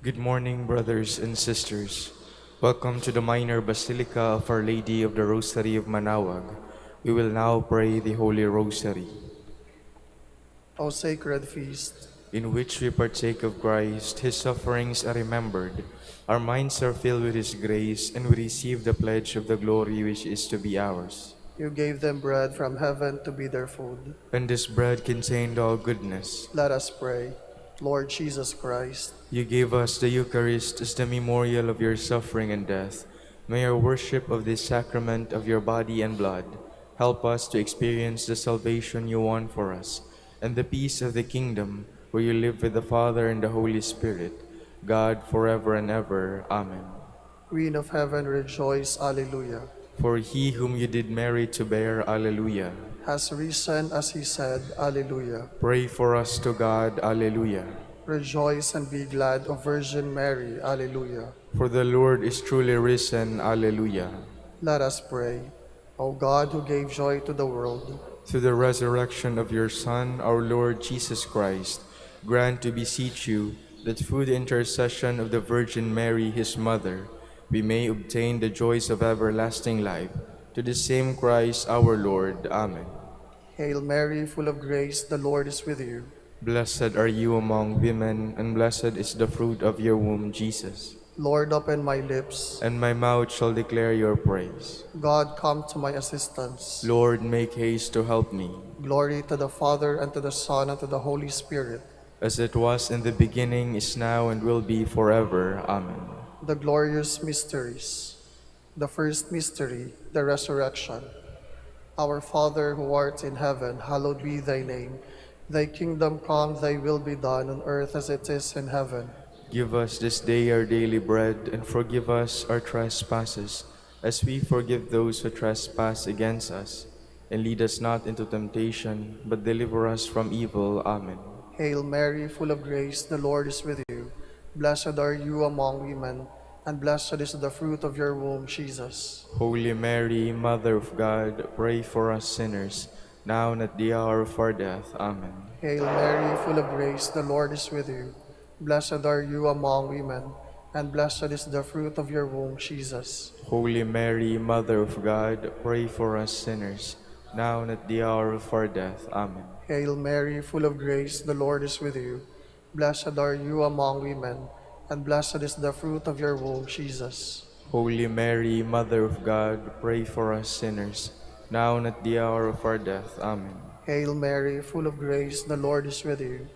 Good morning, brothers and sisters. Welcome to the Minor Basilica of Our Lady of the Rosary of Manaoag. We will now pray the Holy Rosary, O sacred feast, in which we partake of Christ. His sufferings are remembered. Our minds are filled with His grace, and we receive the pledge of the glory which is to be ours. you gave them bread from heaven to be their food. And this bread contained all goodness. Let us pray. Lord Jesus Christ, You gave us the Eucharist as the memorial of your suffering and death. May our worship of this sacrament of your body and blood help us to experience the salvation you won for us and the peace of the kingdom where you live with the Father and the Holy Spirit, God forever and ever. Amen. Queen of heaven, rejoice. Alleluia. For he whom you did merit to bear, Alleluia. Has risen as he said, Alleluia. Pray for us to God, Alleluia. Rejoice and be glad, O Virgin Mary, Alleluia. For the Lord is truly risen, Alleluia. Let us pray. O God, who gave joy to the world, Through the resurrection of your Son, our Lord Jesus Christ, grant, to beseech you, that through the intercession of the Virgin Mary, his mother, we may obtain the joys of everlasting life. To the same Christ our Lord. Amen. Hail Mary, full of grace, the Lord is with you. Blessed are you among women, and blessed is the fruit of your womb, Jesus. Lord, open my lips. And my mouth shall declare your praise. God, come to my assistance. Lord, make haste to help me. Glory to the Father, and to the Son, and to the Holy Spirit. As it was in the beginning, is now, and will be forever. Amen. The glorious mysteries. The first mystery, the resurrection. Our Father who art in heaven, hallowed be thy name. Thy kingdom come, thy will be done on earth as it is in heaven. Give us this day our daily bread, and forgive us our trespasses, as we forgive those who trespass against us. And lead us not into temptation, but deliver us from evil. Amen. Hail Mary, full of grace, the Lord is with you. Blessed are you among women, and blessed is the fruit of your womb, Jesus. Holy Mary, Mother of God, pray for us sinners, now and at the hour of our death. Amen. Hail Mary, full of grace, the Lord is with you. Blessed are you among women, and blessed is the fruit of your womb, Jesus. Holy Mary, Mother of God, pray for us sinners, now and at the hour of our death. Amen. Hail Mary, full of grace, the Lord is with you. Blessed are you among women, and blessed is the fruit of your womb, Jesus. Holy Mary, Mother of God, pray for us sinners, now and at the hour of our death. Amen. Hail Mary, full of grace, the Lord is with you.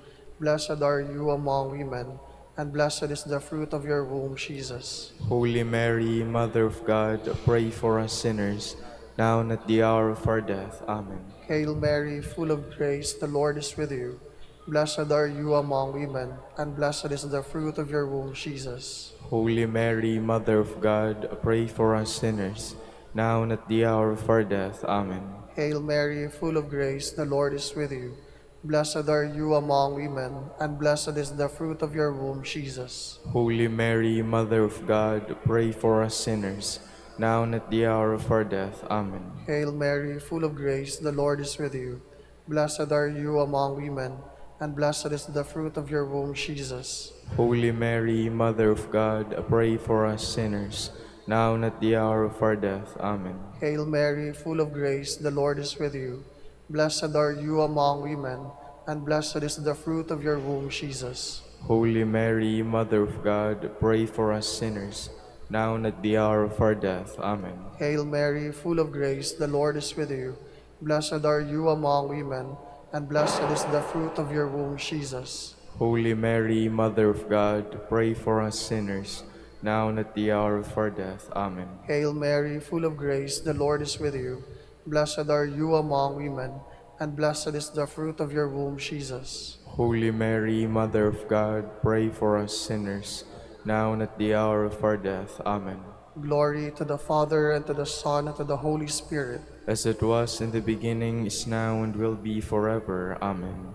Blessed are you among women, and blessed is the fruit of your womb, Jesus. Holy Mary, Mother of God, pray for us sinners, now and at the hour of our death. Amen. Hail Mary, full of grace, the Lord is with you. Blessed are you among women, and blessed is the fruit of your womb, Jesus. Holy Mary, Mother of God, pray for us sinners, now and at the hour of our death. Amen. Hail Mary, full of grace, the Lord is with you. Blessed are you among women, and blessed is the fruit of your womb, Jesus. Holy Mary, Mother of God, pray for us sinners, now and at the hour of our death. Amen. Hail Mary, full of grace, the Lord is with you. Blessed are you among women, and blessed is the fruit of your womb, Jesus. Holy Mary, Mother of God, pray for us sinners, now and at the hour of our death. Amen. Hail Mary, full of grace, the Lord is with you. Blessed are you among women, and blessed is the fruit of your womb, Jesus. Holy Mary, Mother of God, pray for us sinners, now and at the hour of our death. Amen. Hail Mary, full of grace, the Lord is with you. Blessed are you among women, and blessed is the fruit of your womb, Jesus. Holy Mary, Mother of God, pray for us sinners, now and at the hour of our death. Amen. Hail Mary, full of grace, the Lord is with you. Blessed are you among women, and blessed is the fruit of your womb, Jesus. Holy Mary, Mother of God, pray for us sinners, now and at the hour of our death. Amen. Glory to the Father, and to the Son, and to the Holy Spirit. As it was in the beginning, is now, and will be forever. Amen.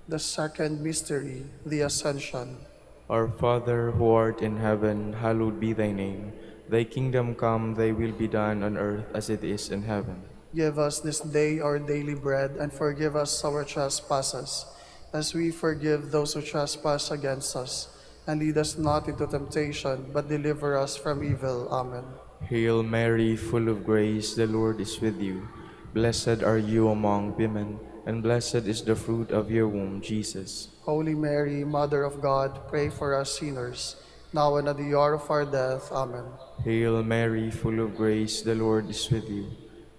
The second mystery, the Ascension. Our Father, who art in heaven, hallowed be thy name. Thy kingdom come, thy will be done on earth as it is in heaven. Give us this day our daily bread, and forgive us our trespasses, as we forgive those who trespass against us. and lead us not into temptation, but deliver us from evil. Amen. Hail Mary, full of grace, the Lord is with you. Blessed are you among women, and blessed is the fruit of your womb, Jesus. Holy Mary, Mother of God, pray for us sinners, now and at the hour of our death. Amen. Hail Mary, full of grace, the Lord is with you.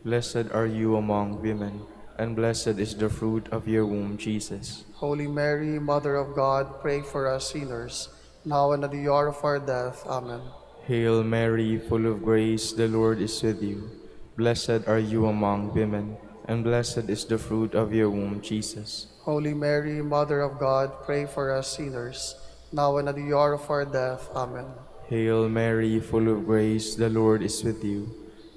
Blessed are you among women, and blessed is the fruit of your womb, Jesus. Holy Mary, Mother of God, pray for us sinners, now and at the hour of our death. Amen. Hail Mary, full of grace, the Lord is with you. Blessed are you among women, and blessed is the fruit of your womb, Jesus. Holy Mary, Mother of God, pray for us sinners, now and at the hour of our death. Amen. Hail Mary, full of grace, the Lord is with you.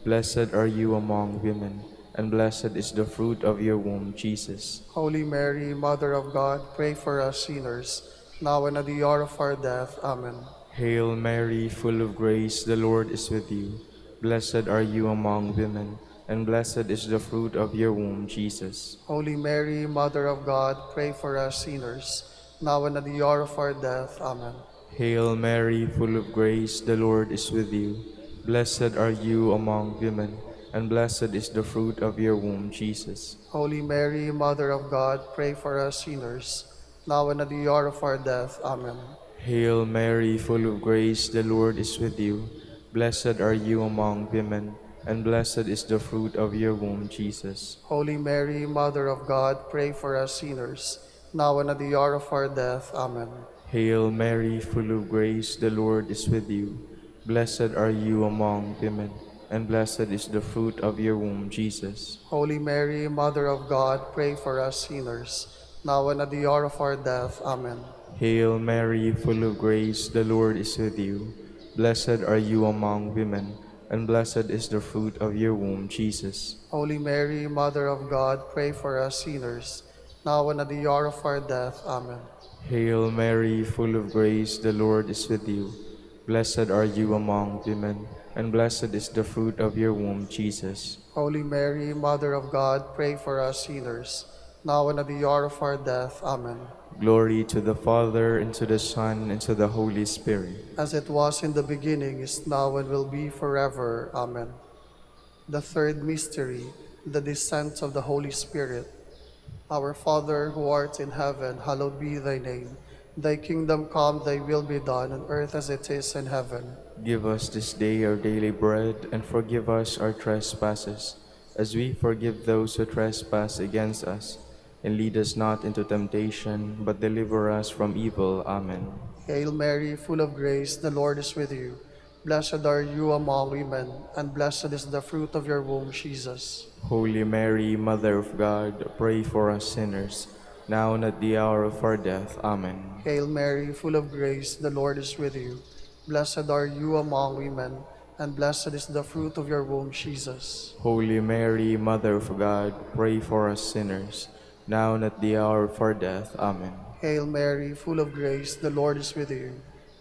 Blessed are you among women, and blessed is the fruit of your womb, Jesus. Holy Mary, Mother of God, pray for us sinners, now and at the hour of our death. Amen. Hail Mary, full of grace, the Lord is with you. Blessed are you among women, and blessed is the fruit of your womb, Jesus. Holy Mary, Mother of God, pray for us sinners, now and at the hour of our death. Amen. Hail Mary, full of grace, the Lord is with you. Blessed are you among women, and blessed is the fruit of your womb, Jesus. Holy Mary, Mother of God, pray for us sinners, now and at the hour of our death. Amen. Hail Mary, full of grace, the Lord is with you. Blessed are you among women, and blessed is the fruit of your womb, Jesus. Holy Mary, Mother of God, pray for us sinners, now and at the hour of our death. Amen. Hail Mary, full of grace, the Lord is with you. Blessed are you among women, and blessed is the fruit of your womb, Jesus. Holy Mary, Mother of God, pray for us sinners, now and at the hour of our death. Amen. Hail Mary, full of grace, the Lord is with you. Blessed are you among women, and blessed is the fruit of your womb, Jesus. Holy Mary, Mother of God, pray for us sinners, now and at the hour of our death. Amen. Hail Mary, full of grace, the Lord is with you. Blessed are you among women, and blessed is the fruit of your womb, Jesus. Holy Mary, Mother of God, pray for us sinners, now and at the hour of our death. Amen. Glory to the Father, and to the Son, and to the Holy Spirit. As it was in the beginning, is now, and will be forever. Amen. The third mystery, the descent of the Holy Spirit. Our Father, who art in heaven, hallowed be thy name. Thy kingdom come, thy will be done, on earth as it is in heaven. Give us this day our daily bread, and forgive us our trespasses, as we forgive those who trespass against us. And lead us not into temptation, but deliver us from evil. Amen. Hail Mary, full of grace, the Lord is with you. Blessed are you among women, and blessed is the fruit of your womb, Jesus. Holy Mary, Mother of God, pray for us sinners, now and at the hour of our death. Amen. Hail Mary, full of grace, the Lord is with you. Blessed are you among women, and blessed is the fruit of your womb, Jesus. Holy Mary, Mother of God, pray for us sinners, now and at the hour of our death. Amen. Hail Mary, full of grace, the Lord is with you.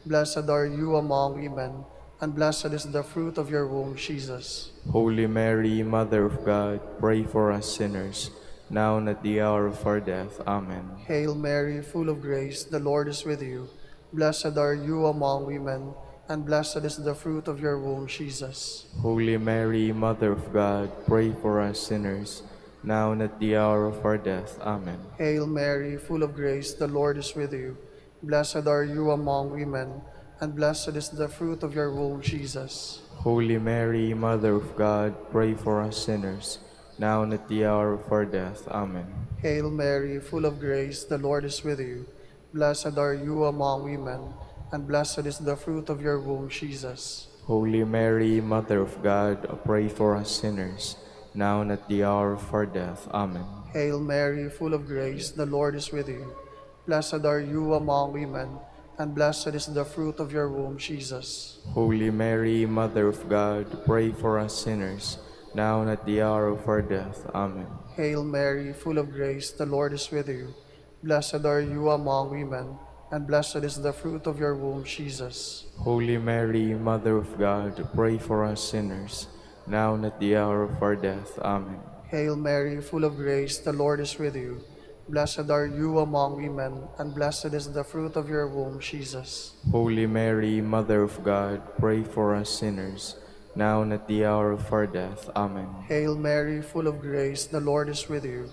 Blessed are you among women, and blessed is the fruit of your womb, Jesus. Holy Mary, Mother of God, pray for us sinners, now and at the hour of our death. Amen. Hail Mary, full of grace, the Lord is with you. Blessed are you among women, and blessed is the fruit of your womb, Jesus. Holy Mary, Mother of God, pray for us sinners, now and at the hour of our death. Amen. Hail Mary, full of grace, the Lord is with you. Blessed are you among women, and blessed is the fruit of your womb, Jesus. Holy Mary, Mother of God, pray for us sinners, now and at the hour of our death. Amen. Hail Mary, full of grace, the Lord is with you. Blessed are you among women, and blessed is the fruit of your womb, Jesus. Holy Mary, Mother of God, pray for us sinners, now and at the hour of our death. Amen. Hail Mary, full of grace, the Lord is with you. Blessed are you among women, and blessed is the fruit of your womb, Jesus. Holy Mary, Mother of God, pray for us sinners, now and at the hour of our death. Amen. Hail Mary, full of grace, the Lord is with you. Blessed are you among women, and blessed is the fruit of your womb, Jesus. Holy Mary, Mother of God, pray for us sinners, now and at the hour of our death. Amen. Hail Mary, full of grace, the Lord is with you. Blessed are you among women, and blessed is the fruit of your womb, Jesus. Holy Mary, Mother of God, pray for us sinners, now and at the hour of our death. Amen. Hail Mary, full of grace, the Lord is with you.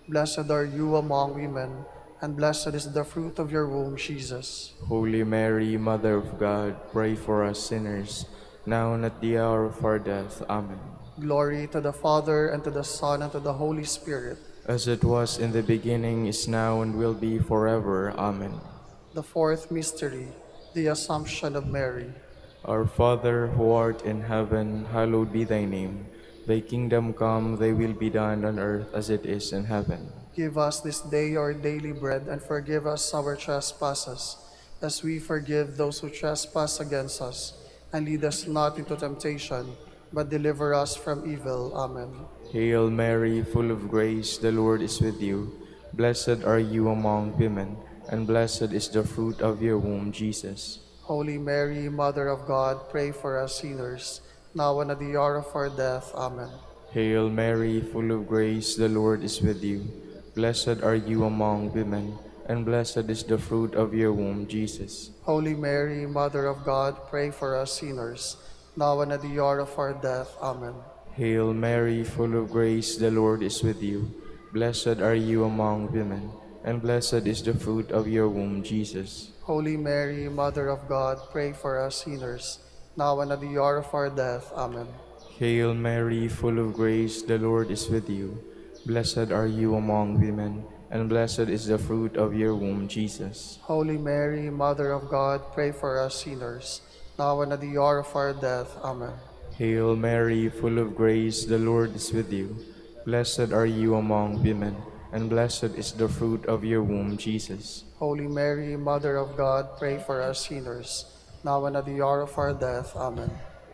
Blessed are you among women, and blessed is the fruit of your womb, Jesus. Holy Mary, Mother of God, pray for us sinners, now and at the hour of our death. Amen. Glory to the Father, and to the Son, and to the Holy Spirit. As it was in the beginning, is now, and will be forever. Amen. The fourth mystery, the Assumption of Mary. Our Father, who art in heaven, hallowed be thy name. Thy kingdom come, thy will be done on earth as it is in heaven. Give us this day our daily bread, and forgive us our trespasses, as we forgive those who trespass against us. And lead us not into temptation, but deliver us from evil. Amen. Hail Mary, full of grace, the Lord is with you. Blessed are you among women, and blessed is the fruit of your womb, Jesus. Holy Mary, Mother of God, pray for us sinners, now and at the hour of our death. Amen. Hail Mary, full of grace, the Lord is with you. Blessed are you among women, and blessed is the fruit of your womb, Jesus. Holy Mary, Mother of God, pray for us sinners, now and at the hour of our death. Amen. Hail Mary, full of grace, the Lord is with you. Blessed are you among women, and blessed is the fruit of your womb, Jesus. Holy Mary, Mother of God, pray for us sinners, now and at the hour of our death. Amen. Hail Mary, full of grace, the Lord is with you. Blessed are you among women, and blessed is the fruit of your womb, Jesus. Holy Mary, Mother of God, pray for us sinners, now and at the hour of our death. Amen. Hail Mary, full of grace, the Lord is with you. Blessed are you among women, and blessed is the fruit of your womb, Jesus. Holy Mary, Mother of God, pray for us sinners, now and at the hour of our death. Amen.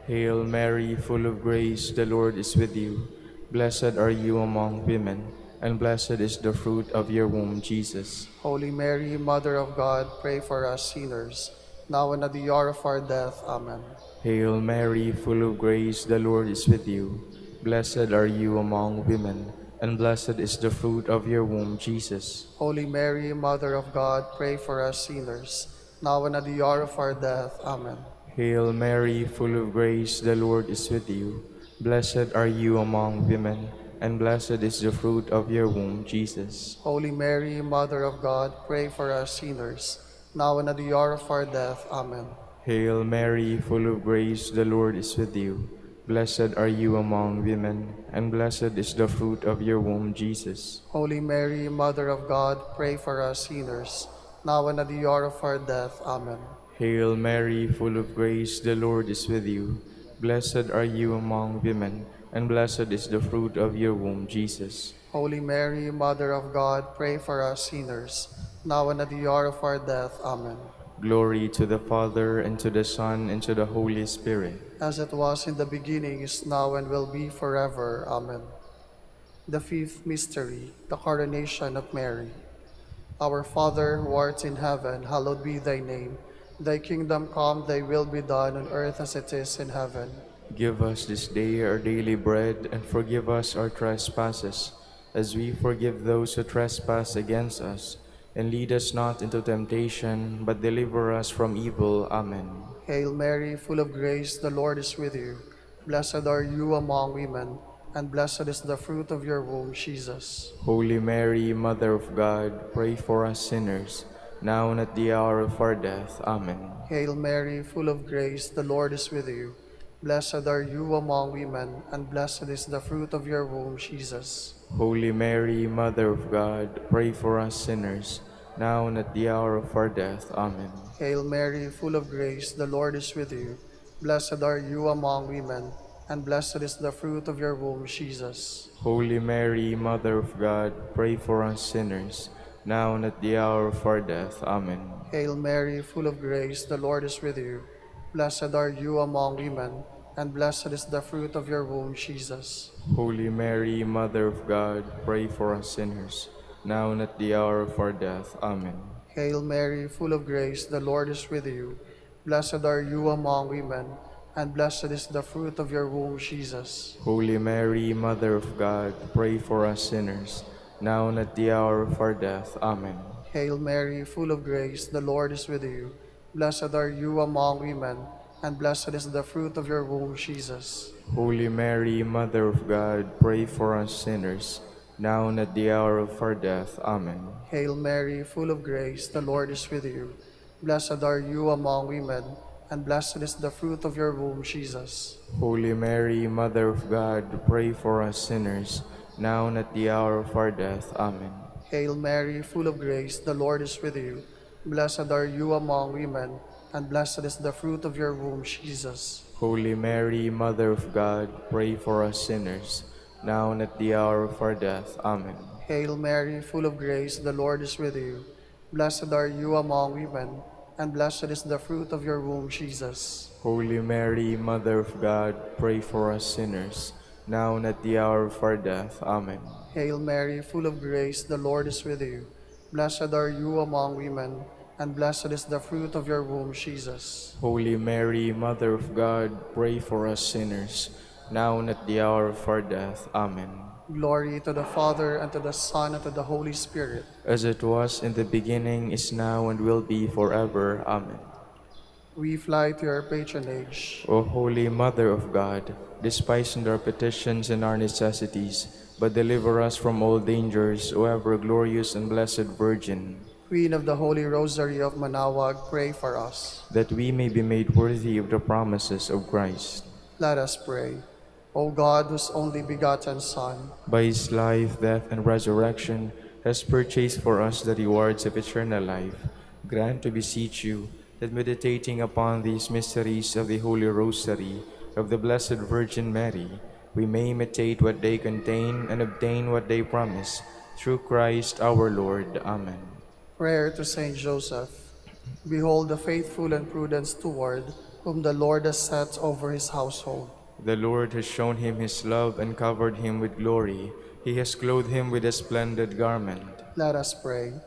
Hail Mary, full of grace, the Lord is with you. Blessed are you among women, and blessed is the fruit of your womb, Jesus. Holy Mary, Mother of God, pray for us sinners, now and at the hour of our death. Amen. Hail Mary, full of grace, the Lord is with you. Blessed are you among women, and blessed is the fruit of your womb, Jesus. Holy Mary, Mother of God, pray for us sinners, now and at the hour of our death. Amen. Hail Mary, full of grace, the Lord is with you. Blessed are you among women, and blessed is the fruit of your womb, Jesus. Holy Mary, Mother of God, pray for us sinners, now and at the hour of our death. Amen. Hail Mary, full of grace, the Lord is with you. Blessed are you among women, and blessed is the fruit of your womb, Jesus. Holy Mary, Mother of God, pray for us sinners, now and at the hour of our death. Amen. Hail Mary, full of grace, the Lord is with you. Blessed are you among women, and blessed is the fruit of your womb, Jesus. Holy Mary, Mother of God, pray for us sinners, now and at the hour of our death. Amen. Glory to the Father, and to the Son, and to the Holy Spirit. As it was in the beginning, is now, and will be forever. Amen. The fifth mystery, the coronation of Mary. Our Father, who art in heaven, hallowed be thy name. Thy kingdom come, thy will be done on earth as it is in heaven. Give us this day our daily bread, and forgive us our trespasses, as we forgive those who trespass against us. And lead us not into temptation, but deliver us from evil. Amen. Hail Mary, full of grace, the Lord is with you. Blessed are you among women, and blessed is the fruit of your womb, Jesus. Holy Mary, Mother of God, pray for us sinners, now and at the hour of our death. Amen. Hail Mary, full of grace, the Lord is with you. Blessed are you among women, and blessed is the fruit of your womb, Jesus. Holy Mary, Mother of God, pray for us sinners, now and at the hour of our death. Amen. Hail Mary, full of grace, the Lord is with you. Blessed are you among women, and blessed is the fruit of your womb, Jesus. Holy Mary, Mother of God, pray for us sinners, now and at the hour of our death. Amen. Hail Mary, full of grace, the Lord is with you. Blessed are you among women, and blessed is the fruit of your womb, Jesus. Holy Mary, Mother of God, pray for us sinners, now and at the hour of our death. Amen. Hail Mary, full of grace, the Lord is with you. Blessed are you among women, and blessed is the fruit of your womb, Jesus. Holy Mary, Mother of God, pray for us sinners, now and at the hour of our death. Amen. Hail Mary, full of grace, the Lord is with you. Blessed are you among women, and blessed is the fruit of your womb, Jesus. Holy Mary, Mother of God, pray for us sinners, now and at the hour of our death. Amen. Hail Mary, full of grace, the Lord is with you. Blessed are you among women, and blessed is the fruit of your womb, Jesus. Holy Mary, Mother of God, pray for us sinners, now and at the hour of our death. Amen. Hail Mary, full of grace, the Lord is with you. Blessed are you among women, and blessed is the fruit of your womb, Jesus. Holy Mary, Mother of God, pray for us sinners, now and at the hour of our death. Amen. Hail Mary, full of grace, the Lord is with you. Blessed are you among women, and blessed is the fruit of your womb, Jesus. Holy Mary, Mother of God, pray for us sinners, now and at the hour of our death. Amen. Hail Mary, full of grace, the Lord is with you. Blessed are you among women, and blessed is the fruit of your womb, Jesus. Holy Mary, Mother of God, pray for us sinners, now and at the hour of our death. Amen. Glory to the Father, and to the Son, and to the Holy Spirit. As it was in the beginning, is now, and will be forever. Amen. We fly to your patronage. O Holy Mother of God, despise not our petitions and our necessities, but deliver us from all dangers, O ever glorious and blessed Virgin, Queen of the Holy Rosary of Manaoag, pray for us. that we may be made worthy of the promises of Christ. Let us pray. O God, whose only begotten Son, By his life, death, and resurrection, has purchased for us the rewards of eternal life, grant, to beseech you, that meditating upon these mysteries of the Holy Rosary of the Blessed Virgin Mary, we may imitate what they contain and obtain what they promise, through Christ our Lord. Amen. prayer to Saint Joseph. Behold the faithful and prudent steward, whom the Lord has set over his household. The Lord has shown him his love and covered him with glory. He has clothed him with a splendid garment. Let us pray.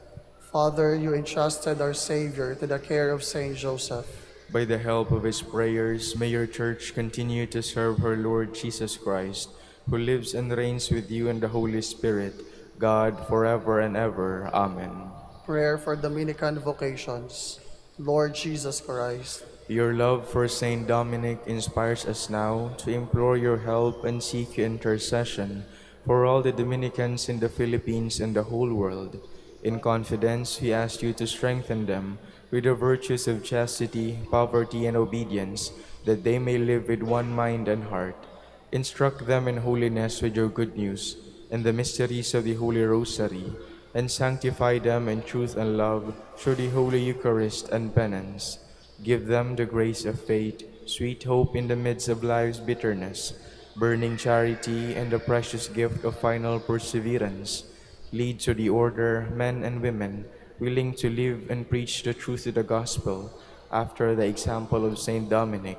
Father, you entrusted our Savior to the care of Saint Joseph. By the help of his prayers, may your church continue to serve her Lord Jesus Christ, who lives and reigns with you in the Holy Spirit, God, forever and ever. Amen. Prayer for Dominican vocations. Lord Jesus Christ, Your love for Saint Dominic inspires us now to implore your help and seek your intercession for all the Dominicans in the Philippines and the whole world. In confidence, we ask you to strengthen them with the virtues of chastity, poverty, and obedience, that they may live with one mind and heart. Instruct them in holiness with your good news and the mysteries of the Holy Rosary, and sanctify them in truth and love through the Holy Eucharist and penance. Give them the grace of faith, sweet hope in the midst of life's bitterness, burning charity, and the precious gift of final perseverance. Lead to the order men and women willing to live and preach the truth of the gospel after the example of Saint Dominic,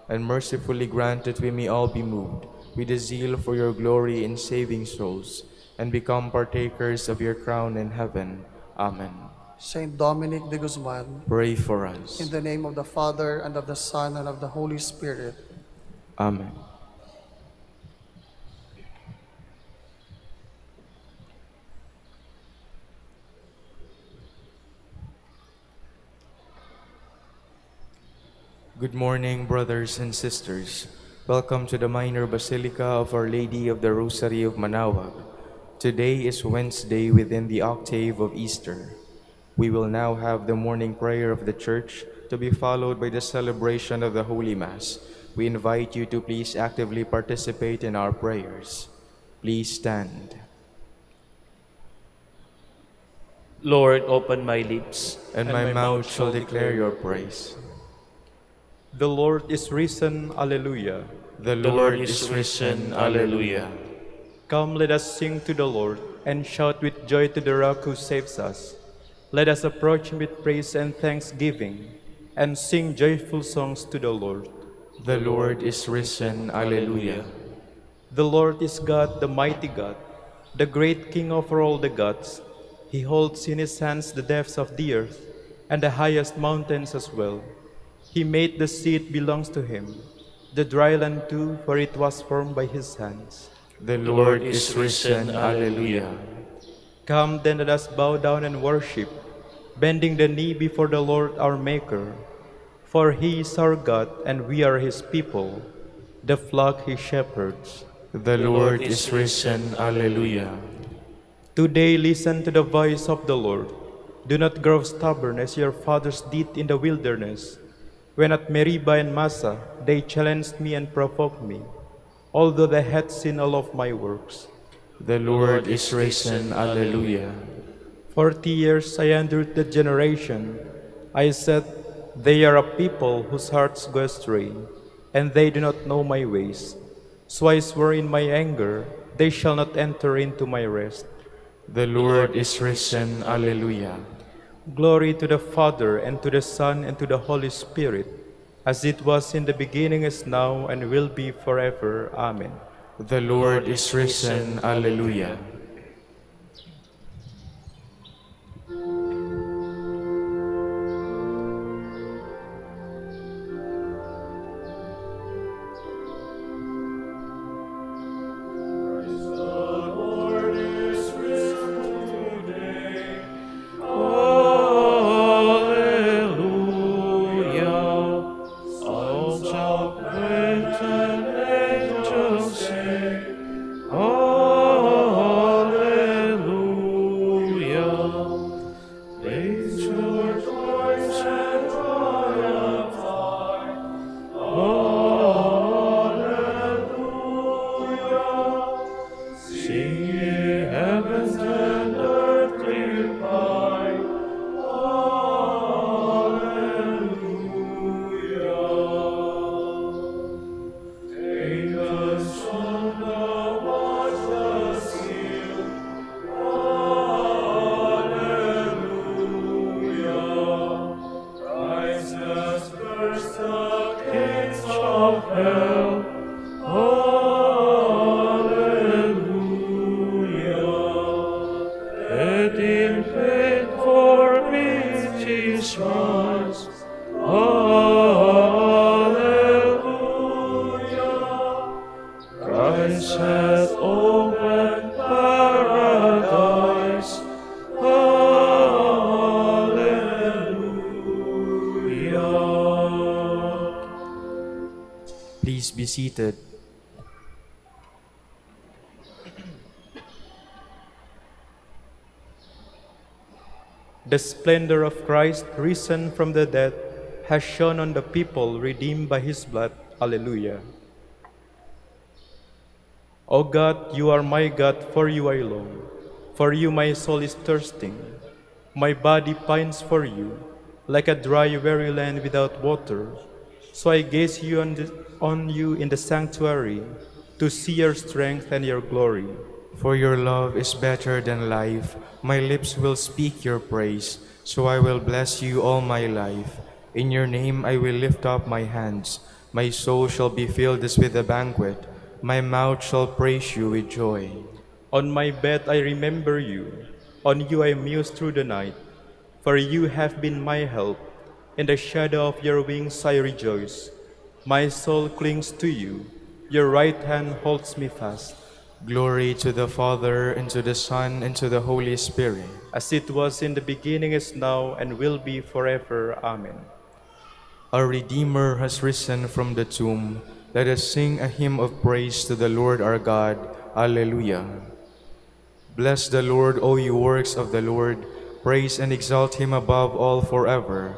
and mercifully grant that we may all be moved with a zeal for your glory in saving souls, and become partakers of your crown in heaven. Amen. Saint Dominic de Guzman, Pray for us. in the name of the Father, and of the Son, and of the Holy Spirit. Amen. Good morning, brothers and sisters. Welcome to the Minor Basilica of Our Lady of the Rosary of Manaoag. Today is Wednesday within the Octave of Easter. We will now have the morning prayer of the Church, to be followed by the celebration of the Holy Mass. We invite you to please actively participate in our prayers. Please stand. Lord, open my lips, And my mouth shall declare your praise. The Lord is risen, Alleluia. The The Lord is risen, Alleluia. Come, let us sing to the Lord, and shout with joy to the Rock who saves us. Let us approach him with praise and thanksgiving, and sing joyful songs to the Lord. The Lord is risen, Alleluia. The Lord is God, the mighty God, the great King over all the gods. He holds in his hands the depths of the earth, and the highest mountains as well. He made the sea, it belongs to him, the dry land too, for it was formed by his hands. The Lord is risen, Alleluia. Come then, let us bow down and worship, bending the knee before the Lord our Maker. For he is our God, and we are his people, the flock he shepherds. The Lord is risen. Alleluia. Today listen to the voice of the Lord. Do not grow stubborn as your fathers did in the wilderness, when at Meribah and Massa they challenged me and provoked me, although they had seen all of my works. The Lord is risen. Alleluia. 40 years I endured the generation. I said, they are a people whose hearts go astray, and they do not know my ways. So I swore in my anger, they shall not enter into my rest. The Lord is risen. Alleluia. Glory to the Father, and to the Son, and to the Holy Spirit, as it was in the beginning, is now, and will be forever. Amen. The Lord is risen. Alleluia. Please be seated. The splendor of Christ, risen from the dead, has shone on the people redeemed by his blood. Alleluia. O God, you are my God, for you I long. For you my soul is thirsting. My body pines for you, like a dry, weary land without water. So I gaze on you in the sanctuary, to see your strength and your glory. For your love is better than life. My lips will speak your praise, so I will bless you all my life. In your name I will lift up my hands. My soul shall be filled as with a banquet. My mouth shall praise you with joy. On my bed I remember you. On you I muse through the night. For you have been my help. In the shadow of your wings I rejoice. My soul clings to you. Your right hand holds me fast. Glory to the Father, and to the Son, and to the Holy Spirit. As it was in the beginning, is now, and will be forever. Amen. Our Redeemer has risen from the tomb. Let us sing a hymn of praise to the Lord our God. Alleluia. Bless the Lord, all you works of the Lord. Praise and exalt him above all forever.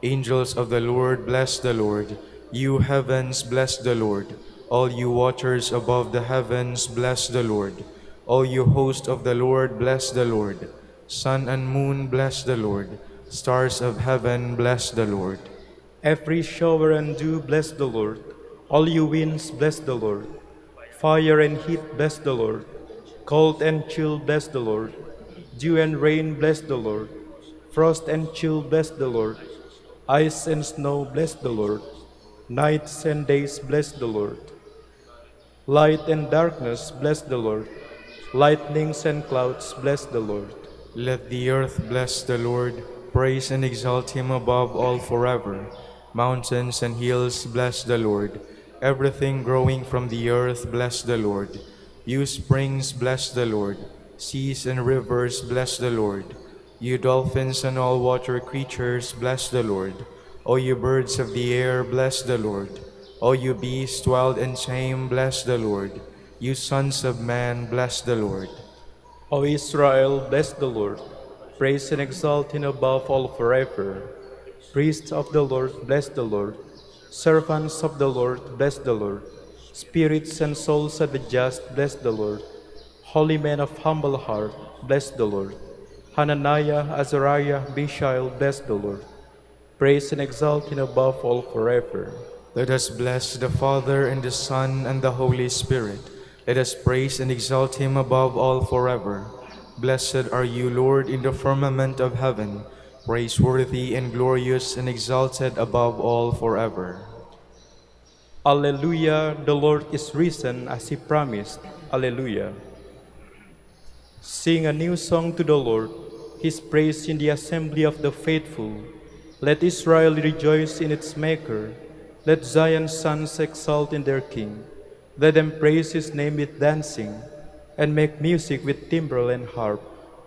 Angels of the Lord, bless the Lord. You heavens, bless the Lord. All you waters above the heavens, bless the Lord. All you host of the Lord, bless the Lord. Sun and moon, bless the Lord. Stars of heaven, bless the Lord. Every shower and dew, bless the Lord. All you winds, bless the Lord. Fire and heat, bless the Lord. Cold and chill, bless the Lord. Dew and rain, bless the Lord. Frost and chill, bless the Lord. Ice and snow, bless the Lord. Nights and days, bless the Lord. Light and darkness, bless the Lord. Lightnings and clouds, bless the Lord. Let the earth bless the Lord. Praise and exalt him above all forever. Mountains and hills, bless the Lord. Everything growing from the earth, bless the Lord. You springs, bless the Lord. Seas and rivers, bless the Lord. You dolphins and all water creatures, bless the Lord. O you birds of the air, bless the Lord. O you beasts, wild and tame, bless the Lord. You sons of man, bless the Lord. O Israel, bless the Lord. Praise and exalt him above all forever. Priests of the Lord, bless the Lord. Servants of the Lord, bless the Lord. Spirits and souls of the just, bless the Lord. Holy men of humble heart, bless the Lord. Hananiah, Azariah, Mishael, bless the Lord. Praise and exalt him above all forever. Let us bless the Father and the Son and the Holy Spirit. Let us praise and exalt him above all forever. Blessed are you, Lord, in the firmament of heaven, praiseworthy and glorious and exalted above all forever. Alleluia, the Lord is risen as he promised. Alleluia. Sing a new song to the Lord, his praise in the assembly of the faithful. Let Israel rejoice in its Maker. Let Zion's sons exult in their King. Let them praise his name with dancing, and make music with timbrel and harp.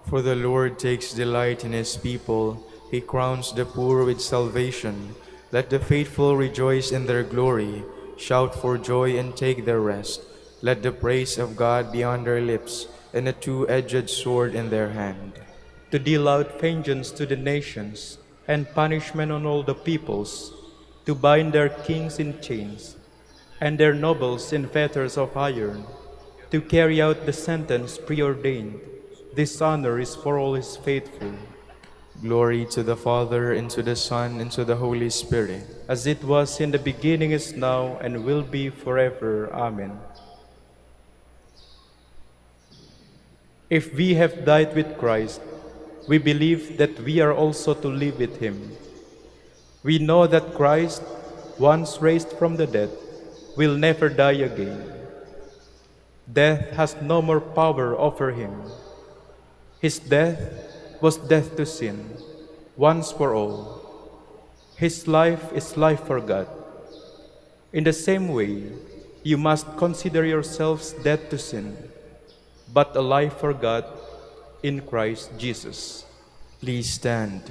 For the Lord takes delight in his people. He crowns the poor with salvation. Let the faithful rejoice in their glory. Shout for joy and take their rest. Let the praise of God be on their lips, and a two-edged sword in their hand. To deal out vengeance to the nations, and punishment on all the peoples, to bind their kings in chains, and their nobles in fetters of iron, to carry out the sentence preordained. This honor is for all his faithful. Glory to the Father, and to the Son, and to the Holy Spirit. As it was in the beginning, is now, and will be forever. Amen. If we have died with Christ, we believe that we are also to live with him. We know that Christ, once raised from the dead, will never die again. Death has no more power over him. His death was death to sin, once for all. His life is life for God. In the same way, you must consider yourselves dead to sin, but alive for God in Christ Jesus. Please stand.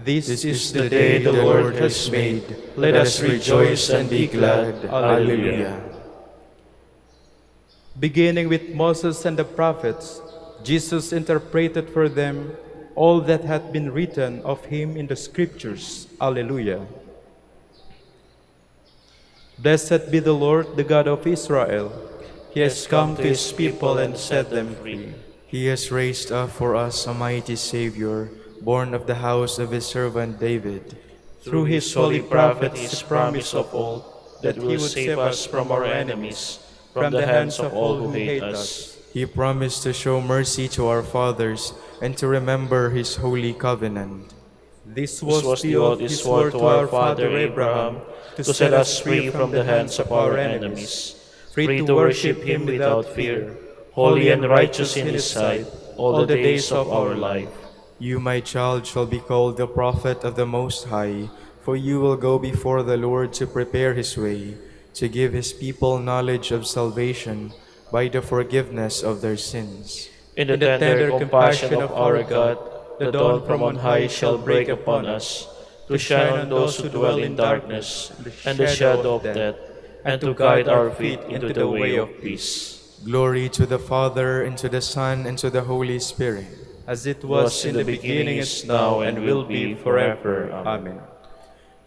This is the day the Lord has made. Let us rejoice and be glad. Alleluia. Beginning with Moses and the prophets, Jesus interpreted for them all that had been written of him in the Scriptures. Alleluia. Blessed be the Lord, the God of Israel. He has come to his people and set them free. He has raised up for us a mighty Savior, born of the house of his servant David. Through his holy prophet, his promise of old, that he would save us from our enemies, from the hands of all who hate us. He promised to show mercy to our fathers and to remember his holy covenant. This was the oath he swore to our father Abraham, to set us free from the hands of our enemies, free to worship him without fear, holy and righteous in his sight, all the days of our life. You, my child, shall be called the prophet of the Most High, for you will go before the Lord to prepare his way, to give his people knowledge of salvation by the forgiveness of their sins. In the tender compassion of our God, the dawn from on high shall break upon us, to shine on those who dwell in darkness and the shadow of death, and to guide our feet into the way of peace. Glory to the Father, and to the Son, and to the Holy Spirit. As it was in the beginning, is now, and will be forever. Amen.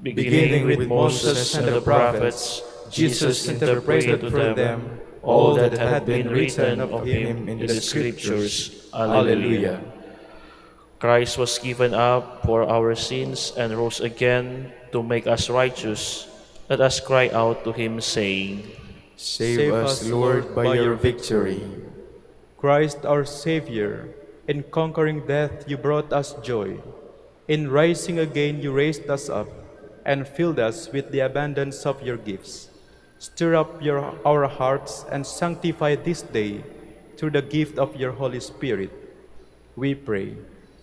Beginning with Moses and the prophets, Jesus interpreted for them all that had been written of him in the Scriptures. Alleluia. Christ was given up for our sins and rose again to make us righteous. Let us cry out to him, saying, Save us, Lord, by your victory. Christ our Savior, in conquering death you brought us joy. In rising again you raised us up and filled us with the abundance of your gifts. Stir up our hearts and sanctify this day through the gift of your Holy Spirit. We pray.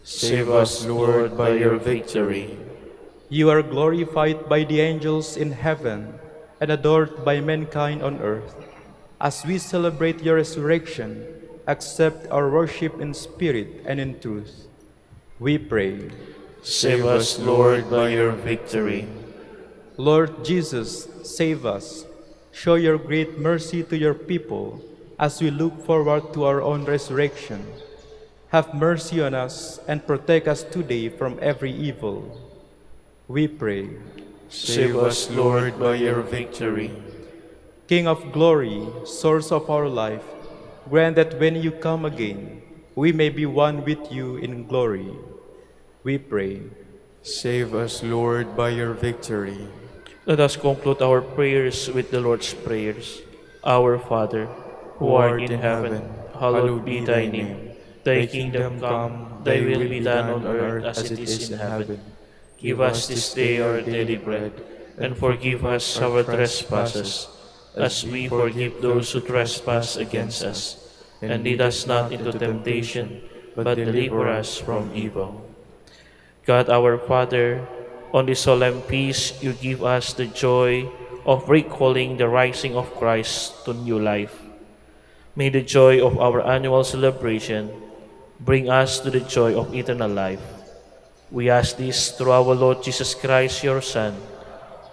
Save us, Lord, by your victory. You are glorified by the angels in heaven and adored by mankind on earth. As we celebrate your resurrection, accept our worship in spirit and in truth. We pray. Save us, Lord, by your victory. Lord Jesus, save us. Show your great mercy to your people as we look forward to our own resurrection. Have mercy on us and protect us today from every evil. We pray. Save us, Lord, by your victory. King of glory, source of our life, grant that when you come again, we may be one with you in glory. We pray. Save us, Lord, by your victory. Let us conclude our prayers with the Lord's prayers. Our Father, who art in heaven, hallowed be thy name. Thy kingdom come, thy will be done on earth as it is in heaven. Give us this day our daily bread, and forgive us our trespasses, as we forgive those who trespass against us. And lead us not into temptation, but deliver us from evil. God our Father, on this solemn feast you give us the joy of recalling the rising of Christ to new life. May the joy of our annual celebration bring us to the joy of eternal life. We ask this through our Lord Jesus Christ, your Son,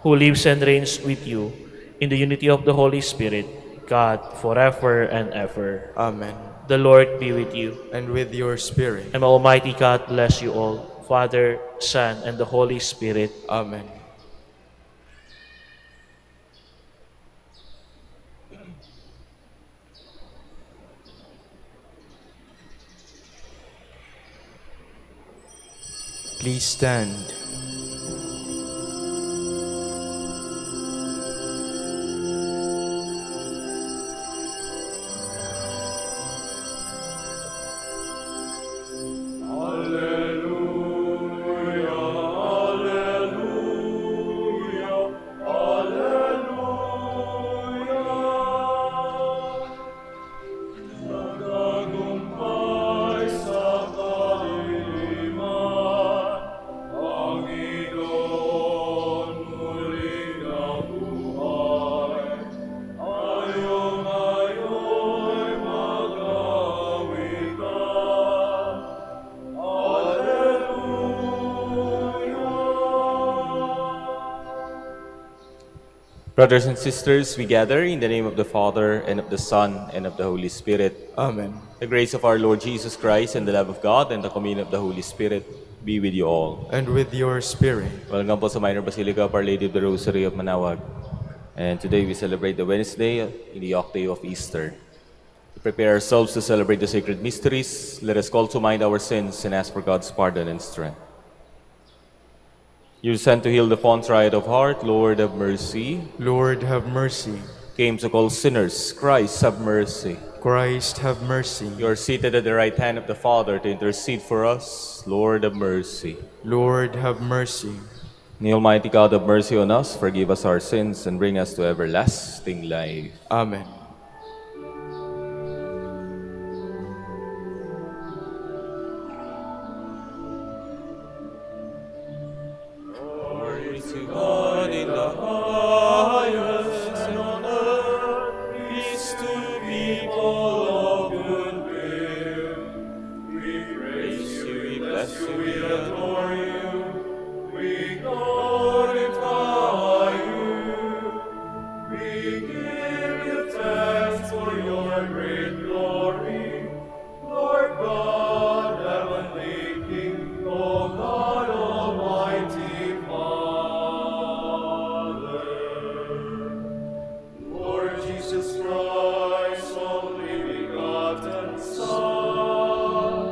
who lives and reigns with you in the unity of the Holy Spirit, God, forever and ever. Amen. The Lord be with you. And with your spirit. And Almighty God bless you all, Father, Son, and the Holy Spirit. Amen. Please stand. Brothers and sisters, we gather in the name of the Father, and of the Son, and of the Holy Spirit. Amen. The grace of our Lord Jesus Christ, and the love of God, and the communion of the Holy Spirit be with you all. And with your spirit. Welcome po sa Minor Basilica of Our Lady of the Rosary of Manaoag. And today we celebrate the Wednesday in the Octave of Easter. To prepare ourselves to celebrate the sacred mysteries, let us call to mind our sins and ask for God's pardon and strength. You sent to heal the contrite of heart, Lord, have mercy. Lord, have mercy. Came to call sinners, Christ, have mercy. Christ, have mercy. You are seated at the right hand of the Father to intercede for us, Lord, have mercy. Lord, have mercy. May Almighty God have mercy on us, forgive us our sins, and bring us to everlasting life. Amen. Glory to God in the highest, and on earth peace to people of good will. We praise you, we bless you, we adore you, we glorify you. We give you thanks for your great glory, Lord God, heavenly King, O God Almighty Father. Lord Jesus Christ, only begotten Son,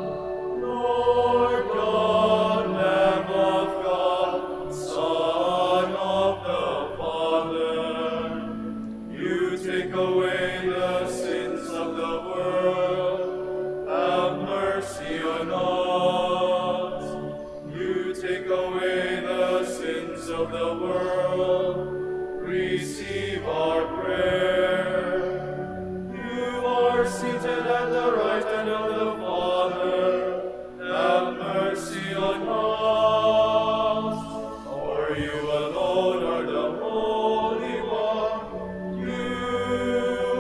Lord God, Lamb of God, Son of the Father, you take away the sins of the world, have mercy on us. You take away the sins of the world, receive our prayer. You are seated at the right hand of the Father, have mercy on us. For you alone are the Holy One, you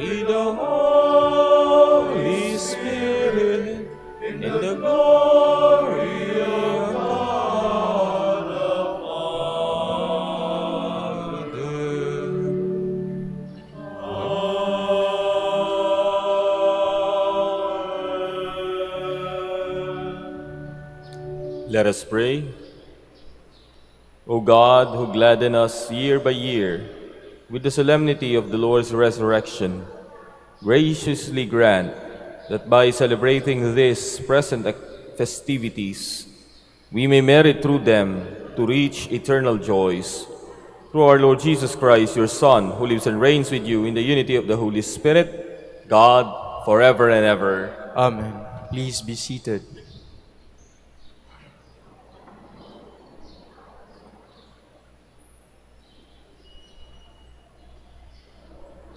with the Holy Spirit, in the glory of God the Father. Let us pray. O God, who gladden us year by year with the solemnity of the Lord's resurrection, graciously grant that by celebrating these present festivities, we may merit through them to reach eternal joys. Through our Lord Jesus Christ, your Son, who lives and reigns with you in the unity of the Holy Spirit, God, forever and ever. Amen. Please be seated.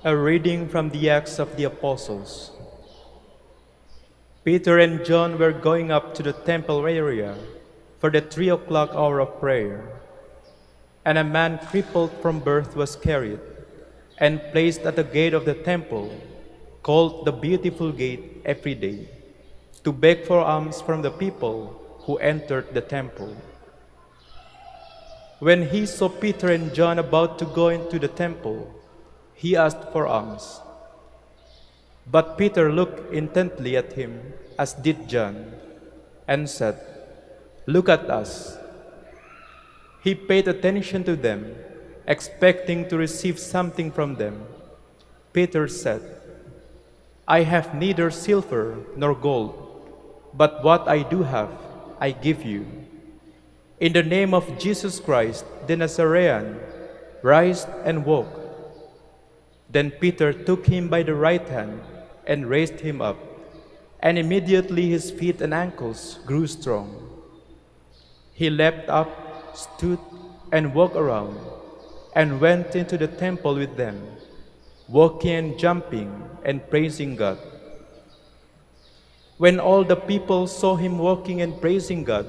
A reading from the Acts of the Apostles. Peter and John were going up to the temple area for the 3 o'clock hour of prayer, and a man crippled from birth was carried and placed at the gate of the temple, called the Beautiful Gate, every day, to beg for alms from the people who entered the temple. When he saw Peter and John about to go into the temple, he asked for alms. But Peter looked intently at him, as did John, and said, "Look at us." He paid attention to them, expecting to receive something from them. Peter said, "I have neither silver nor gold, but what I do have, I give you. In the name of Jesus Christ, the Nazarene, rise and walk." Then Peter took him by the right hand and raised him up, and immediately his feet and ankles grew strong. He leapt up, stood, and walked around, and went into the temple with them, walking and jumping and praising God. When all the people saw him walking and praising God,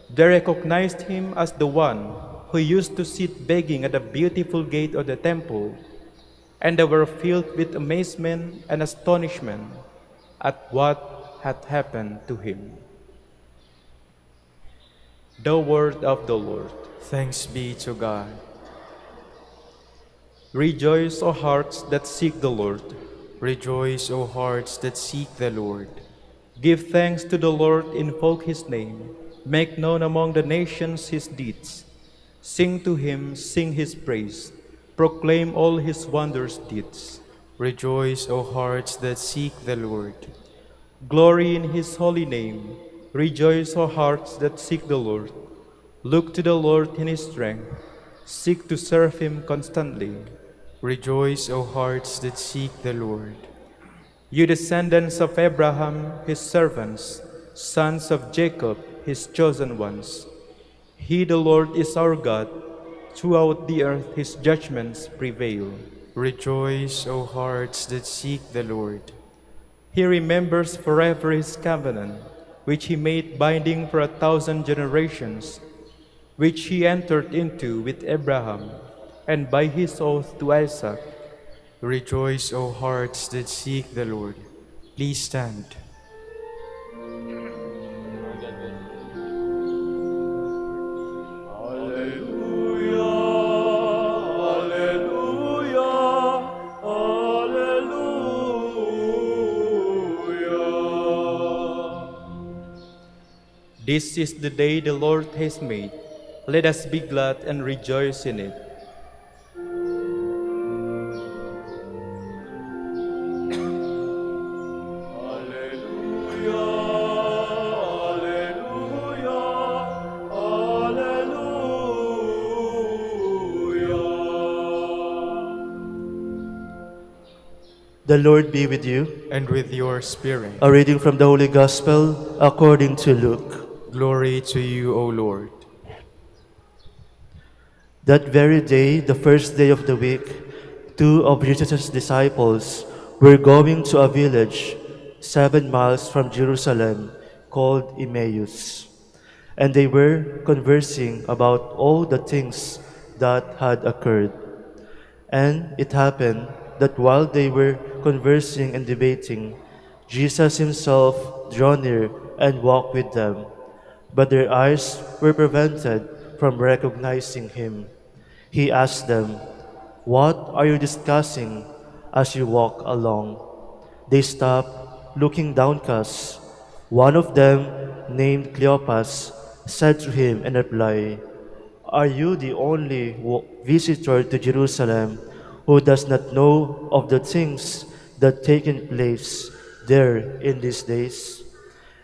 they recognized him as the one who used to sit begging at the Beautiful Gate of the temple, and they were filled with amazement and astonishment at what had happened to him. The word of the Lord. Thanks be to God. Rejoice, O hearts that seek the Lord. Rejoice, O hearts that seek the Lord. Give thanks to the Lord, invoke his name. Make known among the nations his deeds. Sing to him, sing his praise. Proclaim all his wondrous deeds. Rejoice, O hearts that seek the Lord. Glory in his holy name. Rejoice, O hearts that seek the Lord. Look to the Lord in his strength. Seek to serve him constantly. Rejoice, O hearts that seek the Lord. You descendants of Abraham, his servants, sons of Jacob, his chosen ones. He, the Lord, is our God. Throughout the earth his judgments prevail. Rejoice, O hearts that seek the Lord. He remembers forever his covenant, which he made binding for 1,000 generations, which he entered into with Abraham, and by his oath to Isaac. Rejoice, O hearts that seek the Lord. Please stand. This is the day the Lord has made. Let us be glad and rejoice in it. The Lord be with you. And with your spirit. A reading from the Holy Gospel according to Luke. Glory to you, O Lord. That very day, the first day of the week, two of Jesus' disciples were going to a village 7 miles from Jerusalem called Emmaus. And they were conversing about all the things that had occurred. And it happened that while they were conversing and debating, Jesus himself drew near and walked with them, but their eyes were prevented from recognizing him. He asked them, "What are you discussing as you walk along?" They stopped, looking downcast. One of them, named Cleopas, said to him in reply, "Are you the only visitor to Jerusalem who does not know of the things that taken place there in these days?"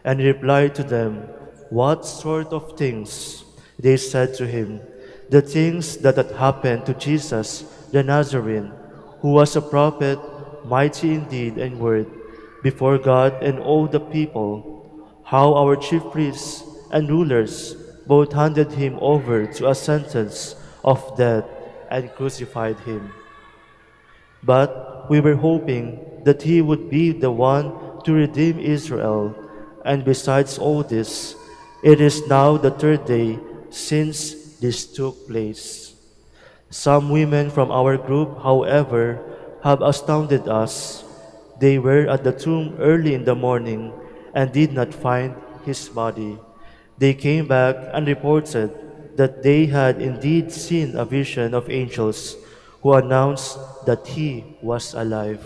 And he replied to them, "What sort of things?" They said to him, "The things that had happened to Jesus the Nazarene, who was a prophet, mighty in deed and word, before God and all the people, how our chief priests and rulers both handed him over to a sentence of death and crucified him. But we were hoping that he would be the one to redeem Israel. And besides all this, it is now the third day since this took place. Some women from our group, however, have astounded us. They were at the tomb early in the morning and did not find his body. They came back and reported that they had indeed seen a vision of angels who announced that he was alive.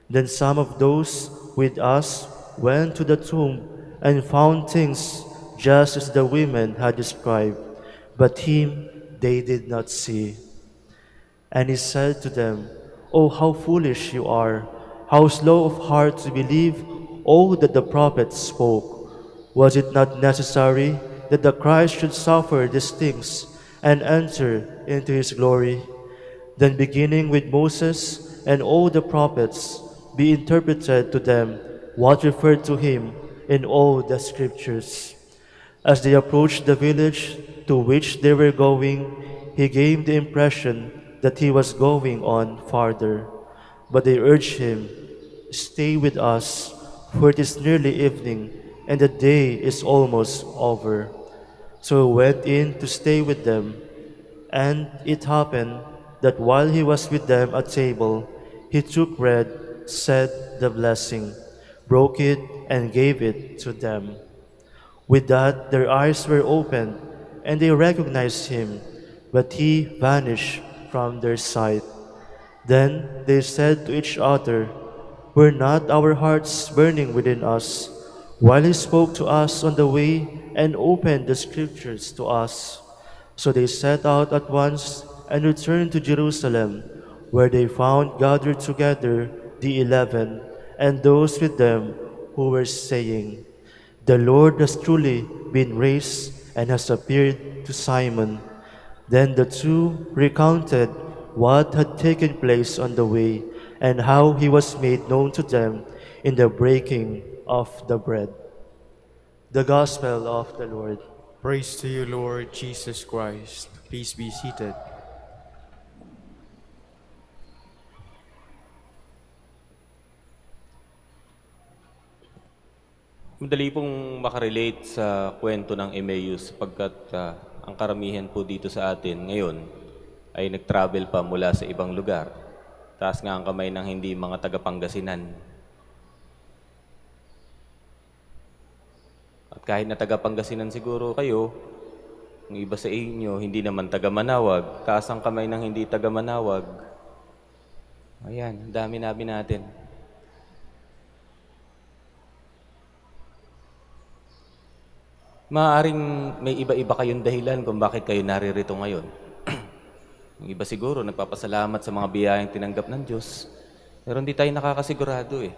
Then some of those with us went to the tomb and found things just as the women had described, but him they did not see. And he said to them, "Oh, how foolish you are! How slow of heart to believe all that the prophets spoke! Was it not necessary that the Christ should suffer these things and enter into his glory?" Then, beginning with Moses and all the prophets, be interpreted to them what referred to him in all the scriptures. As they approached the village to which they were going, he gave the impression that he was going on farther. But they urged him, "Stay with us, for it is nearly evening, and the day is almost over." So he went in to stay with them. And it happened that while he was with them at table, he took bread, said the blessing, broke it, and gave it to them. With that, their eyes were opened, and they recognized him, but he vanished from their sight. Then they said to each other, "Were not our hearts burning within us while he spoke to us on the way and opened the scriptures to us?" So they set out at once and returned to Jerusalem, where they found gathered together the 11 and those with them who were saying, "The Lord has truly been raised and has appeared to Simon." Then the two recounted what had taken place on the way and how he was made known to them in the breaking of the bread. The Gospel of the Lord. Praise to you, Lord Jesus Christ. Please be seated. Madali pong makarelate sa kwento ng Emmaus sapagkat ang karamihan po dito sa atin ngayon ay nag-travel pa mula sa ibang lugar. Taas nga ang kamay ng hindi mga taga-Pangasinan. At kahit na taga-Pangasinan siguro kayo, yung iba sa inyo hindi naman taga-Manaoag, taas ang kamay ng hindi taga-Manaoag. Ayan, ang dami natin. Maaaring may iba-iba kayong dahilan kung bakit kayo naririto ngayon. Yung iba siguro nagpapasalamat sa mga biyayang tinanggap ng Diyos. Pero hindi tayo nakakasigurado eh.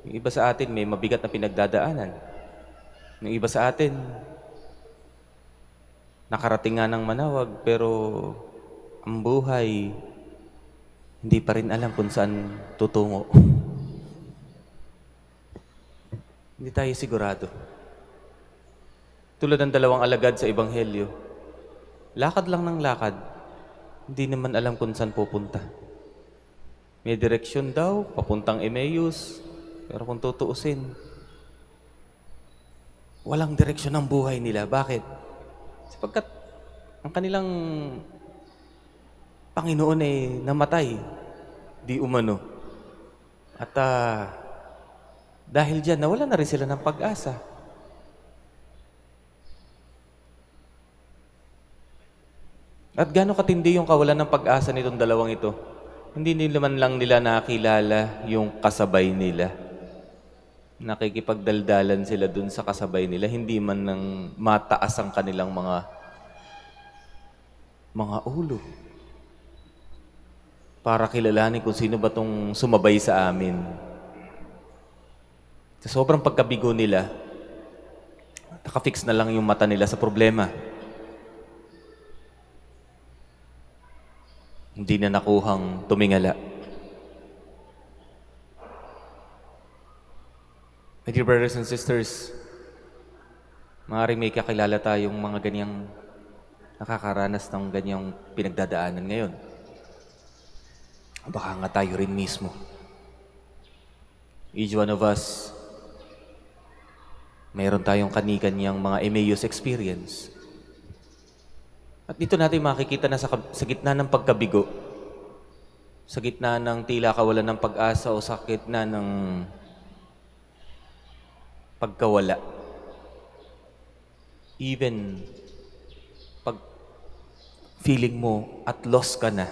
Yung iba sa atin may mabigat na pinagdadaanan. Yung iba sa atin nakarating nga ng Manaoag pero ang buhay hindi pa rin alam kung saan tutungo. Hindi tayo sigurado. Tulad ng dalawang alagad sa Ebanghelyo. Lakad lang ng lakad. Hindi naman alam kung saan pupunta. May direksyon daw, papuntang Emmaus. Pero kung tutuusin, walang direksyon ng buhay nila. Bakit? Sapagkat ang kanilang Panginoon ay namatay. Di umano. At dahil dyan, nawala na rin sila ng pag-asa. At gaano katindi yung kawalan ng pag-asa nitong dalawang ito? Hindi nila man lang nila nakilala yung kasabay nila. Nakikipagdaldalan sila dun sa kasabay nila. Hindi man nang mataas ang kanilang mga ulo para kilalanin kung sino ba tong sumabay sa amin. Sa sobrang pagkabigo nila, nakafix na lang yung mata nila sa problema. Hindi na nakuhang tumingala. My dear brothers and sisters, maaaring may kakilala tayong mga ganyang nakakaranas ng ganyang pinagdadaanan ngayon. Baka nga tayo rin mismo. Each one of us, mayroon tayong kani-kanyang mga Emmaus experience. At dito natin makikita na sa gitna ng pagkabigo, sa gitna ng tila kawalan ng pag-asa o sa gitna ng pagkawala, even pag feeling mo at lost ka na,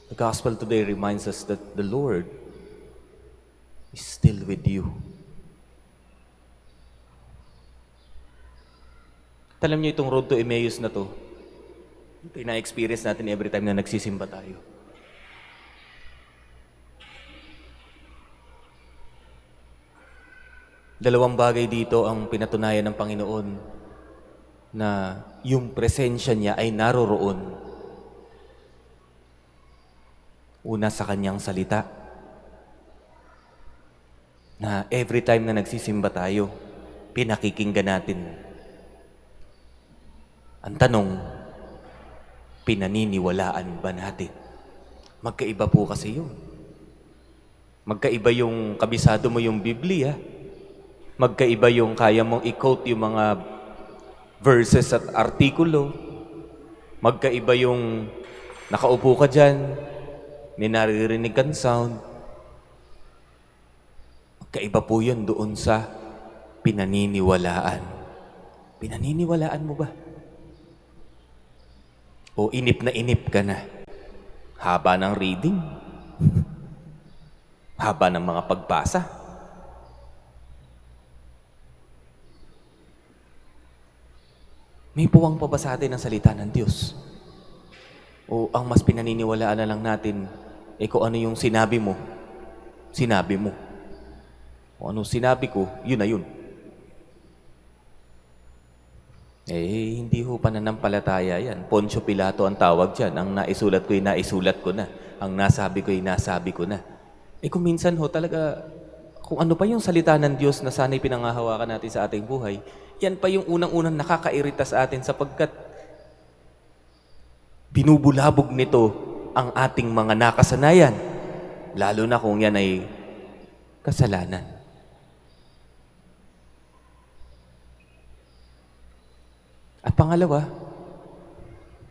the gospel today reminds us that the Lord is still with you. Alam niyo itong road to Emmaus na to, ito yung na-experience natin every time na nagsisimba tayo. Dalawang bagay dito ang pinatunayan ng Panginoon na yung presensya niya ay naroroon. Una sa kanyang salita, na every time na nagsisimba tayo, pinakikinggan natin. Ang tanong, pinaniniwalaan ba natin? Magkaiba po kasi yun. Magkaiba yung kabisado mo yung Biblia. Magkaiba yung kaya mong i-quote yung mga verses at artikulo. Magkaiba yung nakaupo ka dyan, may naririnig kang sound. Magkaiba po yun doon sa pinaniniwalaan. Pinaniniwalaan mo ba? O inip na inip ka na? Haba ng reading? Haba ng mga pagbasa? May puwang pa ba sa atin ang salita ng Diyos? O ang mas pinaniniwalaan na lang natin, kung ano yung sinabi mo, sinabi mo. Kung ano sinabi ko, yun na yun. Hindi ho pananampalataya yan. Poncio Pilato ang tawag dyan. Ang naisulat ko'y naisulat ko na. Ang nasabi ko'y nasabi ko na. Kung minsan ho talaga, kung ano pa yung salita ng Diyos na sana'y pinangahawakan natin sa ating buhay, yan pa yung unang-unang nakakairita sa atin sapagkat binubulabog nito ang ating mga nakasanayan, lalo na kung yan ay kasalanan. At pangalawa,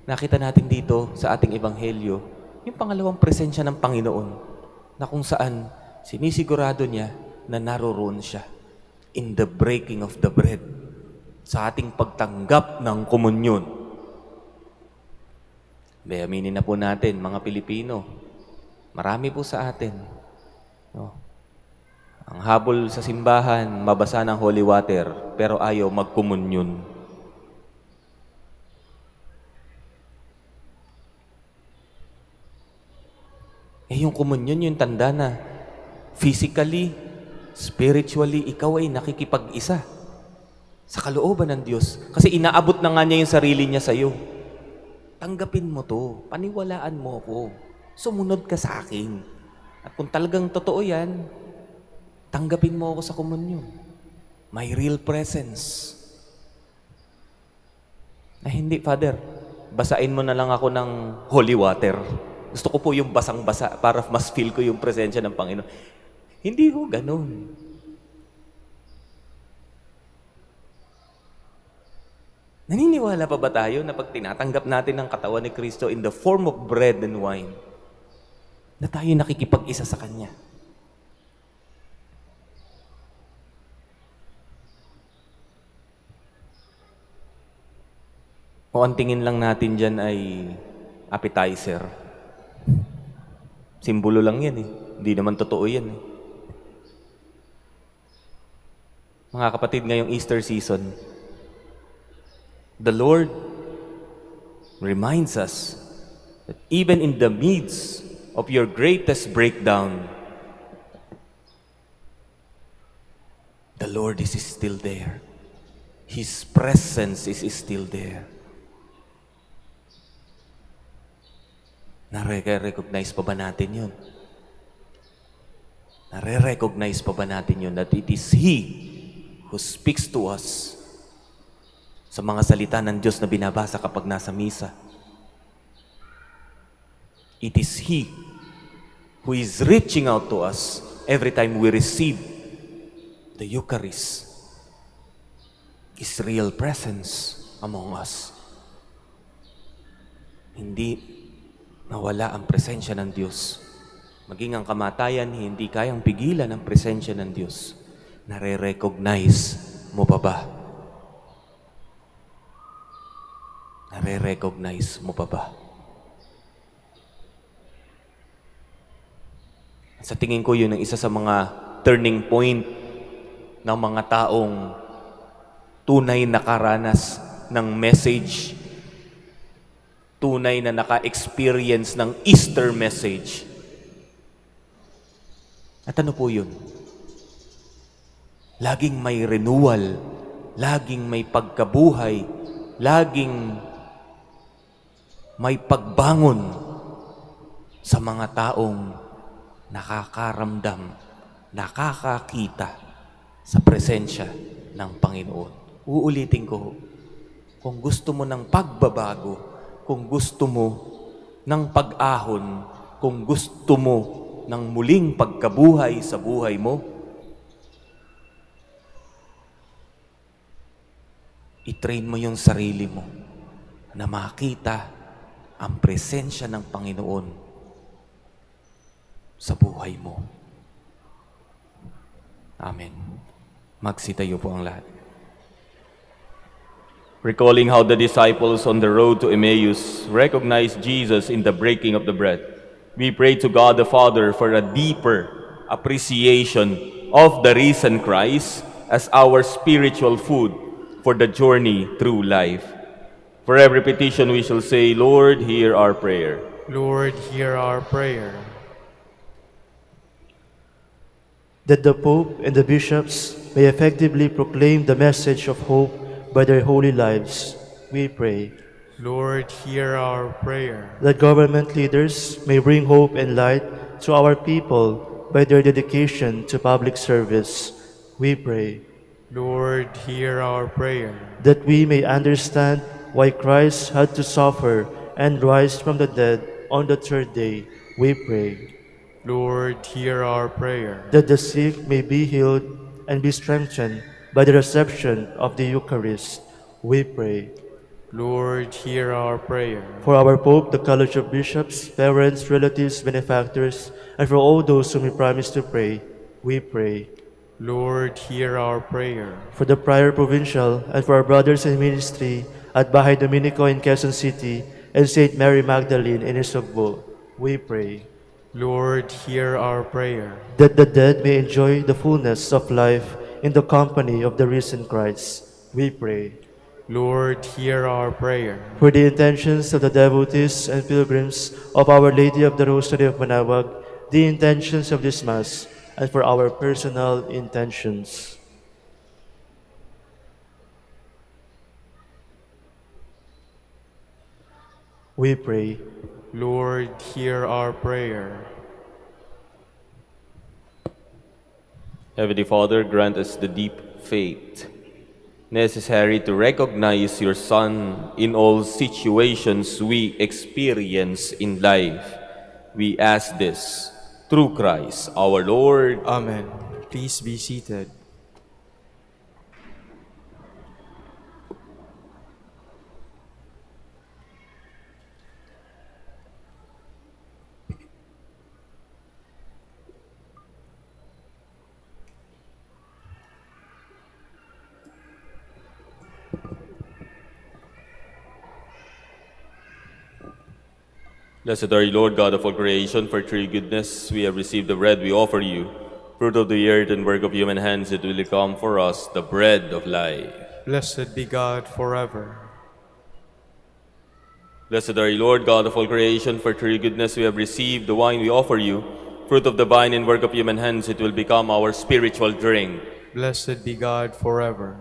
nakita natin dito sa ating ebanghelyo, yung pangalawang presensya ng Panginoon na kung saan sinisigurado niya na naroroon siya in the breaking of the bread, sa ating pagtanggap ng komunyon. Aminin na po natin, mga Pilipino, marami po sa atin. No? Ang habol sa simbahan, mabasa ng holy water, pero ayaw magkomunyon. Yung komunyon, yung tanda na physically, spiritually, ikaw ay nakikipag-isa sa kalooban ng Diyos. Kasi inaabot na nga niya yung sarili niya sa iyo. Tanggapin mo to. Paniwalaan mo ko. Sumunod ka sa akin. At kung talagang totoo yan, tanggapin mo ako sa komunyon. My real presence. Na hindi, Father, basain mo na lang ako ng holy water. Gusto ko po yung basang-basa para mas feel ko yung presensya ng Panginoon. Hindi ko ganun. Naniniwala pa ba tayo na pag tinatanggap natin ang katawan ni Kristo in the form of bread and wine, na tayo nakikipag-isa sa Kanya. O ang tingin lang natin dyan ay appetizer. Simbolo lang yan eh. Hindi naman totoo yan eh. Mga kapatid, ngayong Easter season, the Lord reminds us that even in the midst of your greatest breakdown, the Lord is still there. His presence is still there. Nare-recognize pa ba natin yun? Nare-recognize pa ba natin yun that it is He who speaks to us sa mga salita ng Diyos na binabasa kapag nasa misa? It is He who is reaching out to us every time we receive the Eucharist, His real presence among us. Hindi nawala ang presensya ng Diyos. Maging ang kamatayan, hindi kayang pigilan ang presensya ng Diyos. Nare-recognize mo pa ba? Nare-recognize mo pa ba? Sa tingin ko, yun ang isa sa mga turning point ng mga taong tunay nakaranas ng message, tunay na naka-experience ng Easter message. At ano po yun? Laging may renewal, laging may pagkabuhay, laging may pagbangon sa mga taong nakakaramdam, nakakakita sa presensya ng Panginoon. Uulitin ko, kung gusto mo ng pagbabago, kung gusto mo ng pag-ahon, kung gusto mo ng muling pagkabuhay sa buhay mo, i-train mo yung sarili mo na makita ang presensya ng Panginoon sa buhay mo. Amen. Magsitayo po ang lahat. Recalling how the disciples on the road to Emmaus recognized Jesus in the breaking of the bread, we pray to God the Father for a deeper appreciation of the risen Christ as our spiritual food for the journey through life. For every petition we shall say, Lord, hear our prayer. Lord, hear our prayer. That the Pope and the bishops may effectively proclaim the message of hope by their holy lives, we pray. Lord, hear our prayer. That government leaders may bring hope and light to our people by their dedication to public service, we pray. Lord, hear our prayer. That we may understand why Christ had to suffer and rise from the dead on the third day, we pray. Lord, hear our prayer. That the sick may be healed and be strengthened by the reception of the Eucharist, we pray. Lord, hear our prayer. For our Pope, the College of Bishops, parents, relatives, benefactors, and for all those whom we promise to pray, we pray. Lord, hear our prayer. For the Prior Provincial and for our brothers in ministry at Bahay Dominico in Quezon City and St. Mary Magdalene in Isugbo, we pray. Lord, hear our prayer. That the dead may enjoy the fullness of life in the company of the risen Christ, we pray. Lord, hear our prayer. For the intentions of the devotees and pilgrims of Our Lady of the Rosary of Manaoag, the intentions of this Mass, and for our personal intentions. We pray. Lord, hear our prayer. Heavenly Father, grant us the deep faith necessary to recognize your Son in all situations we experience in life. We ask this through Christ our Lord. Amen. Please be seated. Blessed are you, Lord God of all creation, for through your goodness we have received the bread we offer you. Fruit of the earth and work of human hands, it will become for us the bread of life. Blessed be God forever. Blessed are you, Lord God of all creation, for through your goodness we have received the wine we offer you. Fruit of the vine and work of human hands, it will become our spiritual drink. Blessed be God forever.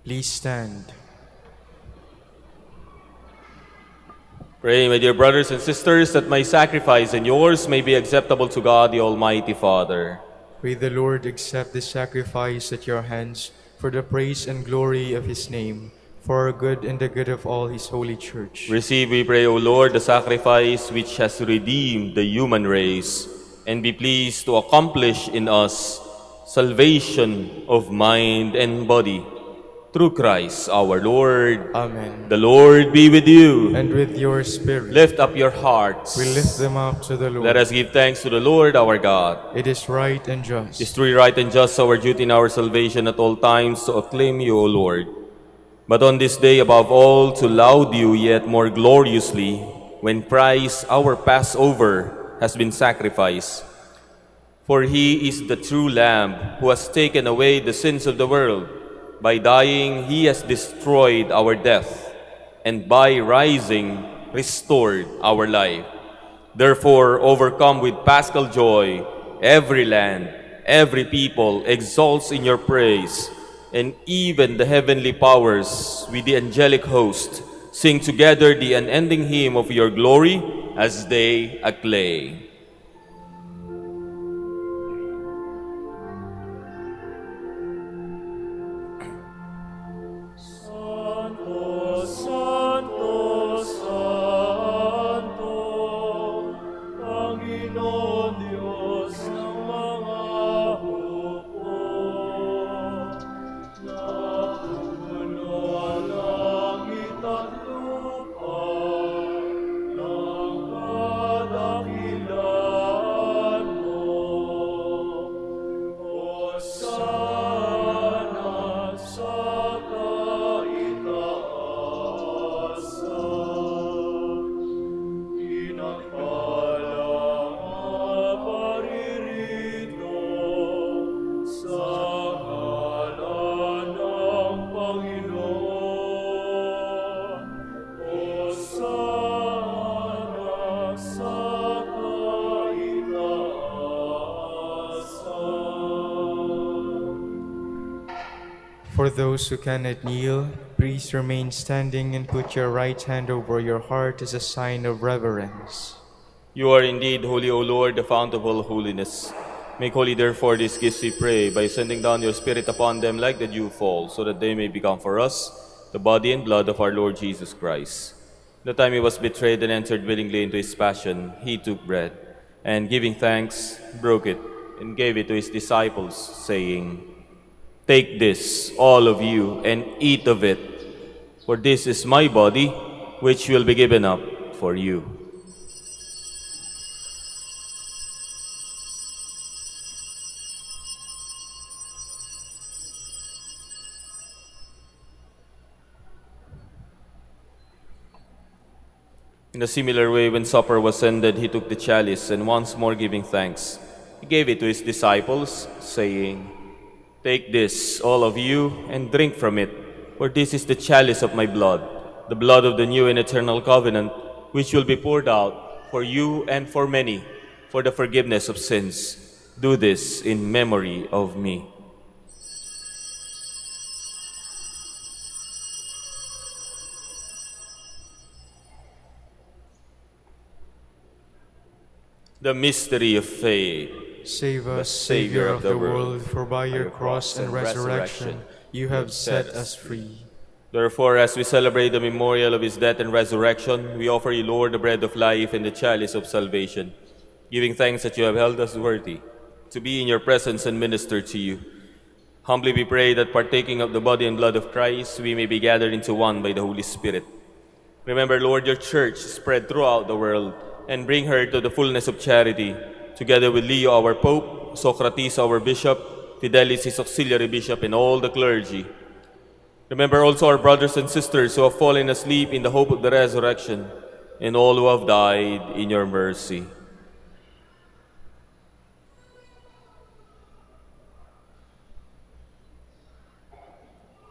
Please stand. Pray, my dear brothers and sisters, that my sacrifice and yours may be acceptable to God, the Almighty Father. May the Lord accept this sacrifice at your hands for the praise and glory of his name, for our good and the good of all his holy church. Receive, we pray, O Lord, the sacrifice which has redeemed the human race, and be pleased to accomplish in us salvation of mind and body. Through Christ our Lord. Amen. The Lord be with you. And with your spirit. Lift up your hearts. We lift them up to the Lord. Let us give thanks to the Lord our God. It is right and just. It is truly right and just, our duty in our salvation at all times, to acclaim you, O Lord. But on this day, above all, to laud you yet more gloriously, when Christ, our Passover, has been sacrificed. For he is the true Lamb who has taken away the sins of the world. By dying, he has destroyed our death, and by rising, restored our life. Therefore, overcome with paschal joy, every land, every people exalts in your praise, and even the heavenly powers with the angelic host sing together the unending hymn of your glory as they acclaim. For those who cannot kneel, please remain standing and put your right hand over your heart as a sign of reverence. You are indeed holy, O Lord, the fount of all holiness. Make holy, therefore, these gifts, we pray, by sending down your Spirit upon them like the dew fall, so that they may become for us the body and blood of our Lord Jesus Christ. The time he was betrayed and entered willingly into his passion, he took bread, and giving thanks, broke it, and gave it to his disciples, saying, "Take this, all of you, and eat of it, for this is my body, which will be given up for you." In a similar way, when supper was ended, he took the chalice, and once more giving thanks, he gave it to his disciples, saying, "Take this, all of you, and drink from it, for this is the chalice of my blood, the blood of the new and eternal covenant, which will be poured out for you and for many, for the forgiveness of sins. Do this in memory of me." The mystery of faith. Save us, Savior of the world, for by your cross and resurrection you have set us free. Therefore, as we celebrate the memorial of his death and resurrection, we offer you, Lord, the bread of life and the chalice of salvation, giving thanks that you have held us worthy to be in your presence and minister to you. Humbly we pray that, partaking of the body and blood of Christ, we may be gathered into one by the Holy Spirit. Remember, Lord, your church spread throughout the world, and bring her to the fullness of charity, together with Leo, our Pope, Socrates, our Bishop, Fidelis, his auxiliary bishop, and all the clergy. Remember also our brothers and sisters who have fallen asleep in the hope of the resurrection, and all who have died in your mercy.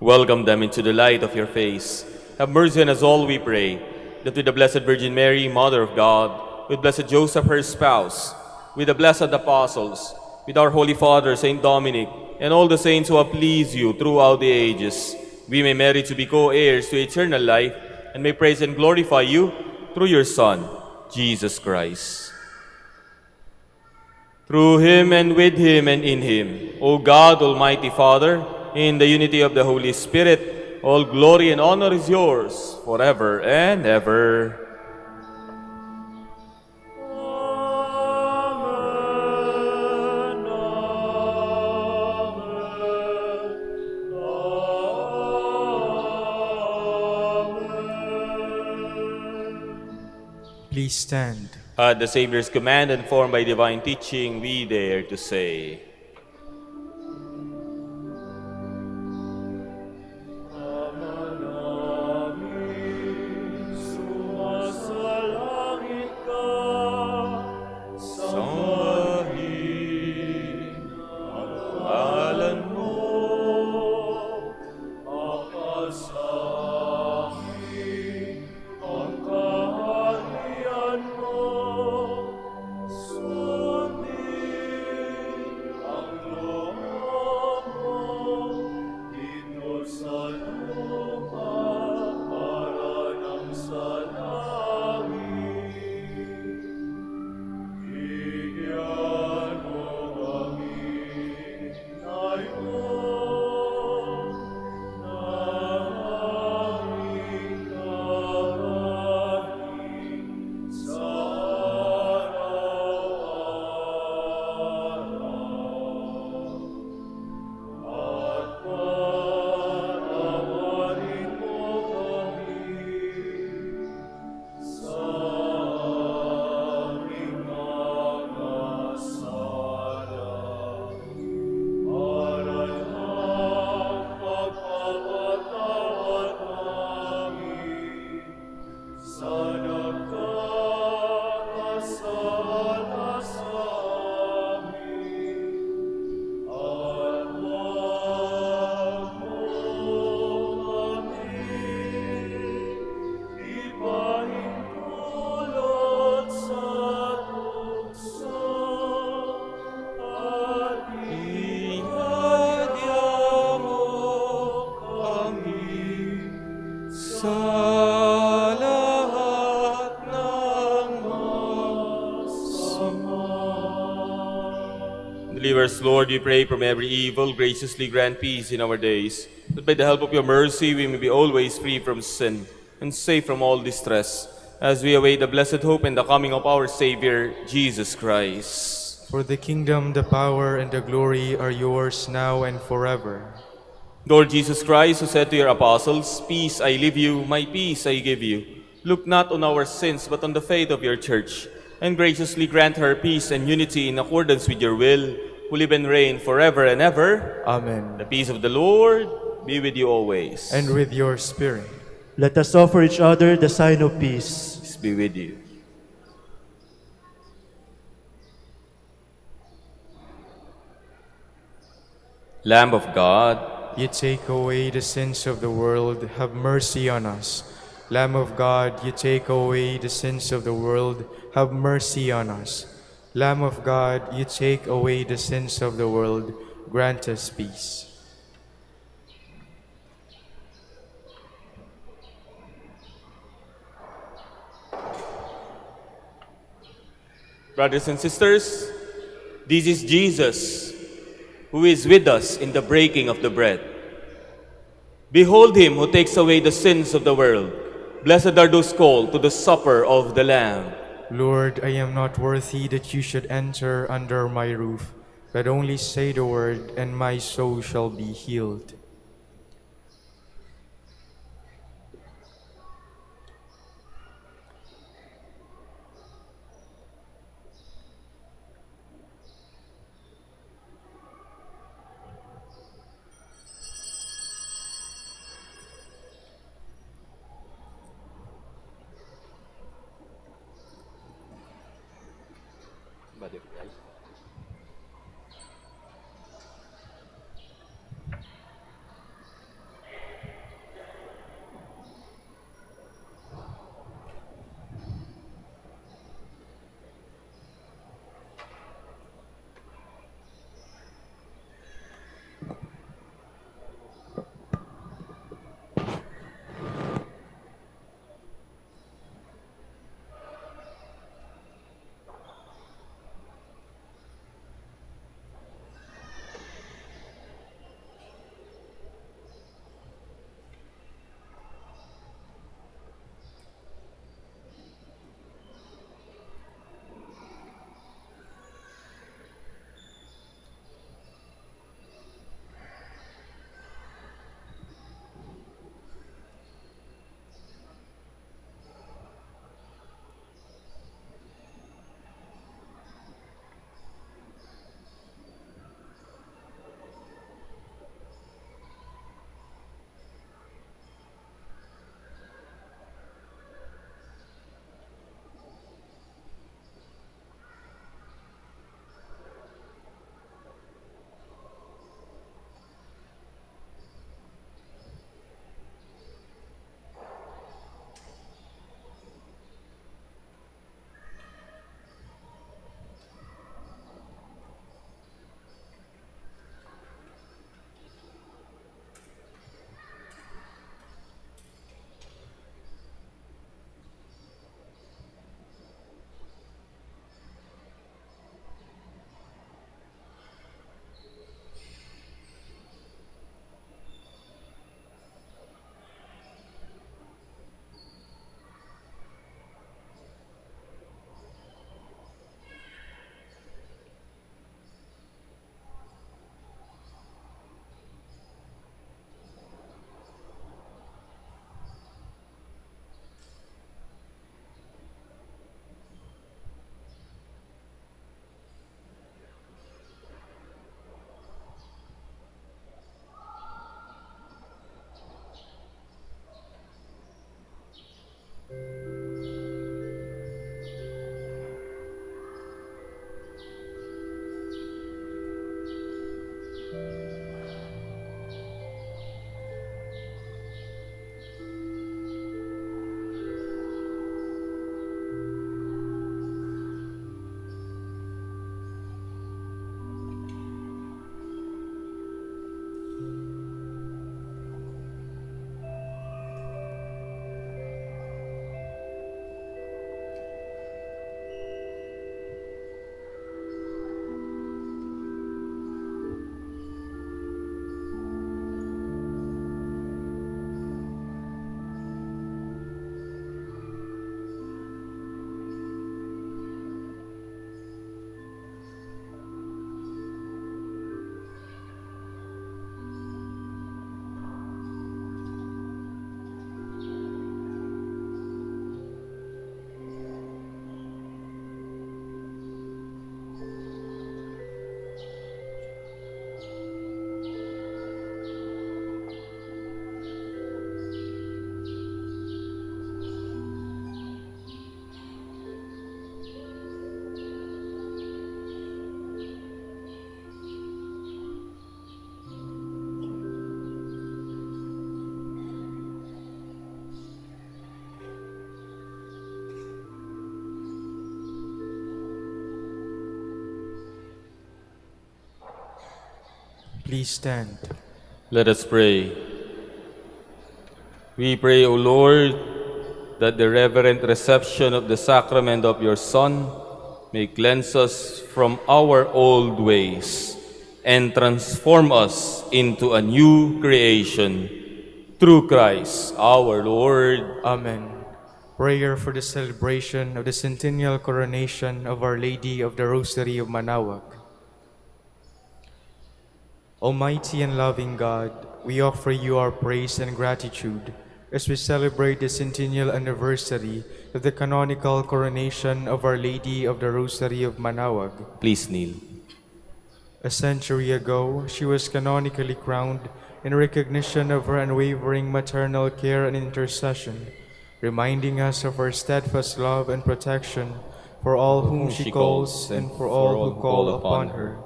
Welcome them into the light of your face. Have mercy on us all, we pray, that with the Blessed Virgin Mary, Mother of God, with Blessed Joseph, her spouse, with the blessed apostles, with our Holy Father, Saint Dominic, and all the saints who have pleased you throughout the ages, we may merit to be co-heirs to eternal life, and may praise and glorify you through your Son, Jesus Christ. Through him and with him and in him, O God, Almighty Father, in the unity of the Holy Spirit, all glory and honor is yours forever and ever. Please stand. At the Savior's command and formed by divine teaching, we dare to say, Deliver us, Lord, we pray, from every evil. Graciously grant peace in our days, that by the help of your mercy we may be always free from sin and safe from all distress, as we await the blessed hope and the coming of our Savior, Jesus Christ. For the kingdom, the power, and the glory are yours now and forever. Lord Jesus Christ, who said to your apostles, "Peace I leave you, my peace I give you," look not on our sins, but on the faith of your church, and graciously grant her peace and unity in accordance with your will, who live and reign forever and ever. Amen. The peace of the Lord be with you always. And with your spirit. Let us offer each other the sign of peace. Peace be with you. Lamb of God, You take away the sins of the world, have mercy on us. Lamb of God, you take away the sins of the world, have mercy on us. Lamb of God, you take away the sins of the world, grant us peace. brothers and sisters, this is Jesus, who is with us in the breaking of the bread. Behold him who takes away the sins of the world. Blessed are those called to the supper of the Lamb. Lord, I am not worthy that you should enter under my roof, but only say the word, and my soul shall be healed. Please stand. Let us pray. We pray, O Lord, that the reverent reception of the sacrament of your Son may cleanse us from our old ways and transform us into a new creation. Through Christ our Lord. Amen. Prayer for the celebration of the centennial coronation of Our Lady of the Rosary of Manaoag. Almighty and loving God, we offer you our praise and gratitude as we celebrate the centennial anniversary of the canonical coronation of Our Lady of the Rosary of Manaoag. Please kneel. A century ago, she was canonically crowned in recognition of her unwavering maternal care and intercession, reminding us of her steadfast love and protection for all whom she calls, and for all who call upon her.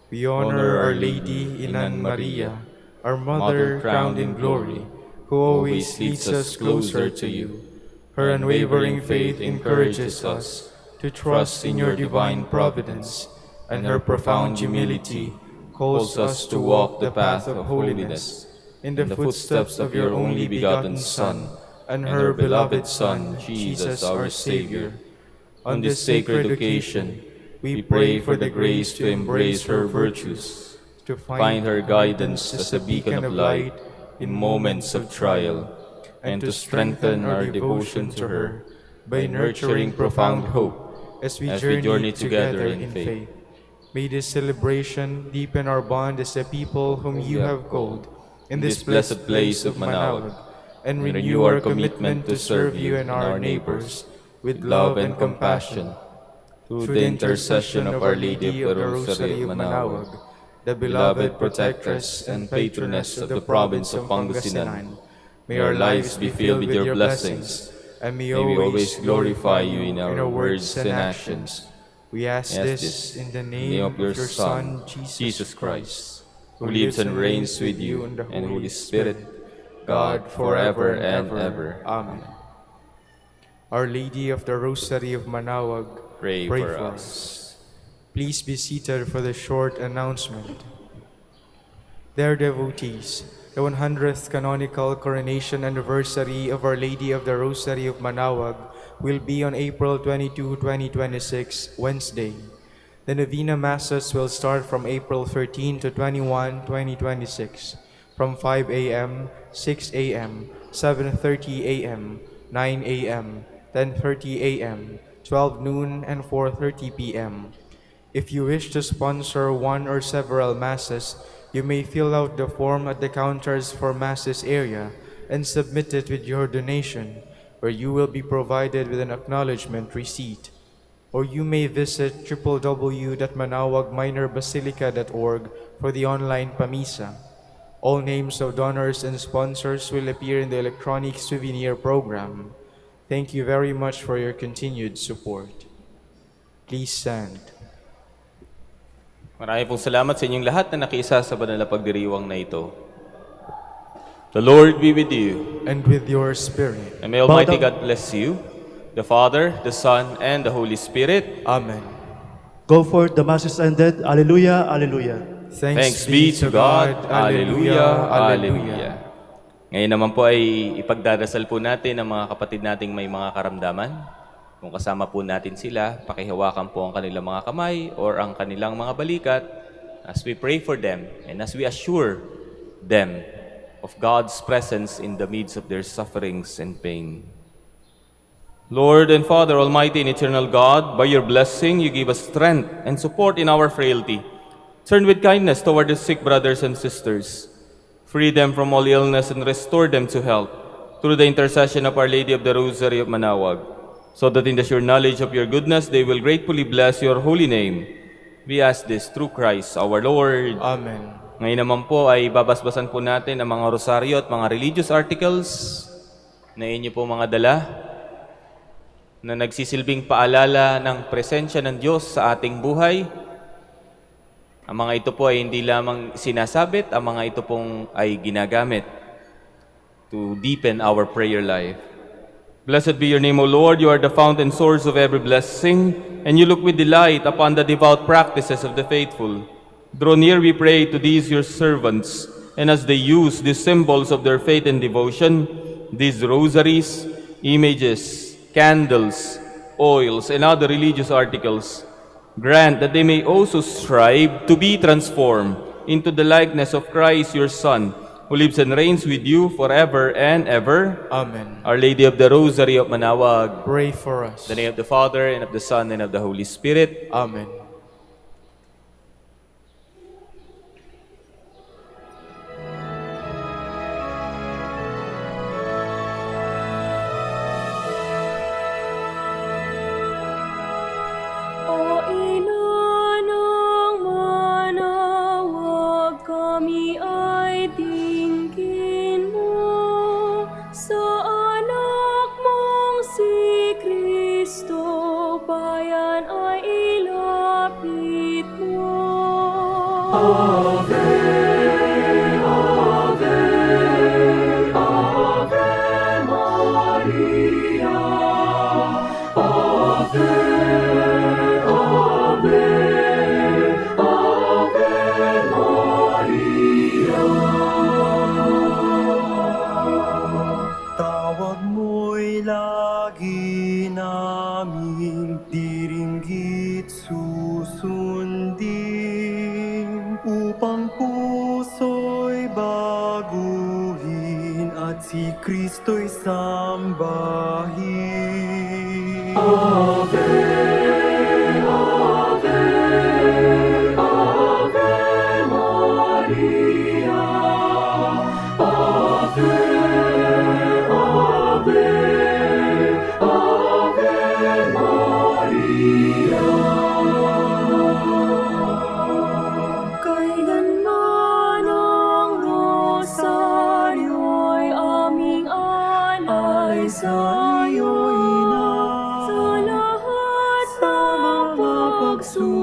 We honor Our Lady, Inan Maria, our Mother crowned in glory, who always leads us closer to you. Her unwavering faith encourages us to trust in your divine providence, and her profound humility calls us to walk the path of holiness in the footsteps of your only begotten Son and her beloved Son, Jesus our Savior. On this sacred occasion, we pray for the grace to embrace her virtues, to find her guidance as a beacon of light in moments of trial, and to strengthen our devotion to her by nurturing profound hope as we journey together in faith. May this celebration deepen our bond as a people whom you have called in this blessed place of Manaoag, and renew our commitment to serve you and our neighbors with love and compassion. Through the intercession of Our Lady of the Rosary of Manaoag, the beloved protectress and patroness of the province of Pangasinan, may our lives be filled with your blessings, and may we always glorify you in our words and actions. We ask this in the name of your Son, Jesus Christ, who lives and reigns with you and Holy Spirit, God, forever and ever. Amen. Our Lady of the Rosary of Manaoag, pray for us. Please be seated for the short announcement. Dear devotees, the 100th canonical coronation anniversary of Our Lady of the Rosary of Manaoag will be on April 22, 2026, Wednesday. The Novena Masses will start from April 13 to 21, 2026, from 5 a.m., 6 a.m., 7:30 a.m., 9 a.m., 10:30 a.m., 12 noon, and 4:30 p.m. If you wish to sponsor one or several Masses, you may fill out the form at the counters for Masses area and submit it with your donation, where you will be provided with an acknowledgement receipt. Or you may visit www.manaoagminorbasilica.org for the online Pamisa. All names of donors and sponsors will appear in the electronic souvenir program. Thank you very much for your continued support. Please stand. Maraming pong salamat sa inyong lahat na nakiisa sa banal na pagdiriwang na ito. The Lord be with you. And with your spirit. And may Almighty God bless you, the Father, the Son, and the Holy Spirit. Amen. Go forth, the Mass is ended. Alleluia, alleluia. Thanks be to God. Alleluia, alleluia. Ngayon naman po ay ipagdarasal po natin ang mga kapatid nating may mga karamdaman. Kung kasama po natin sila, pakihawakan po ang kanilang mga kamay or ang kanilang mga balikat as we pray for them and as we assure them of God's presence in the midst of their sufferings and pain. Lord and Father, Almighty and Eternal God, by your blessing you give us strength and support in our frailty. Turn with kindness toward the sick brothers and sisters. Free them from all illness and restore them to health through the intercession of Our Lady of the Rosary of Manaoag, so that in the sure knowledge of your goodness they will gratefully bless your holy name. We ask this through Christ our Lord. Amen. Ngayon naman po ay babasbasan po natin ang mga rosaryo at mga religious articles na inyo po mga dala na nagsisilbing paalala ng presensya ng Diyos sa ating buhay. Ang mga ito po ay hindi lamang sinasabit, ang mga ito pong ay ginagamit to deepen our prayer life. Blessed be your name, O Lord. You are the fount and source of every blessing, and you look with delight upon the devout practices of the faithful. Draw near, we pray, to these your servants, and as they use these symbols of their faith and devotion, these rosaries, images, candles, oils, and other religious articles, grant that they may also strive to be transformed into the likeness of Christ your Son, who lives and reigns with you forever and ever. Amen. Our Lady of the Rosary of Manaoag, Pray for us. in the name of the Father, and of the Son, and of the Holy Spirit. Amen. O inanang manawag, kami ay tingin mo sa anak mong si Kristo, bayan Tawag mo'y lagi naming diringgit susundin, upang puso'y baguhin at si Kristo'y sambahin. Kailanman ang rosaryo'y aming alay sa iyo, Ina. Sa lahat ng pagsusunod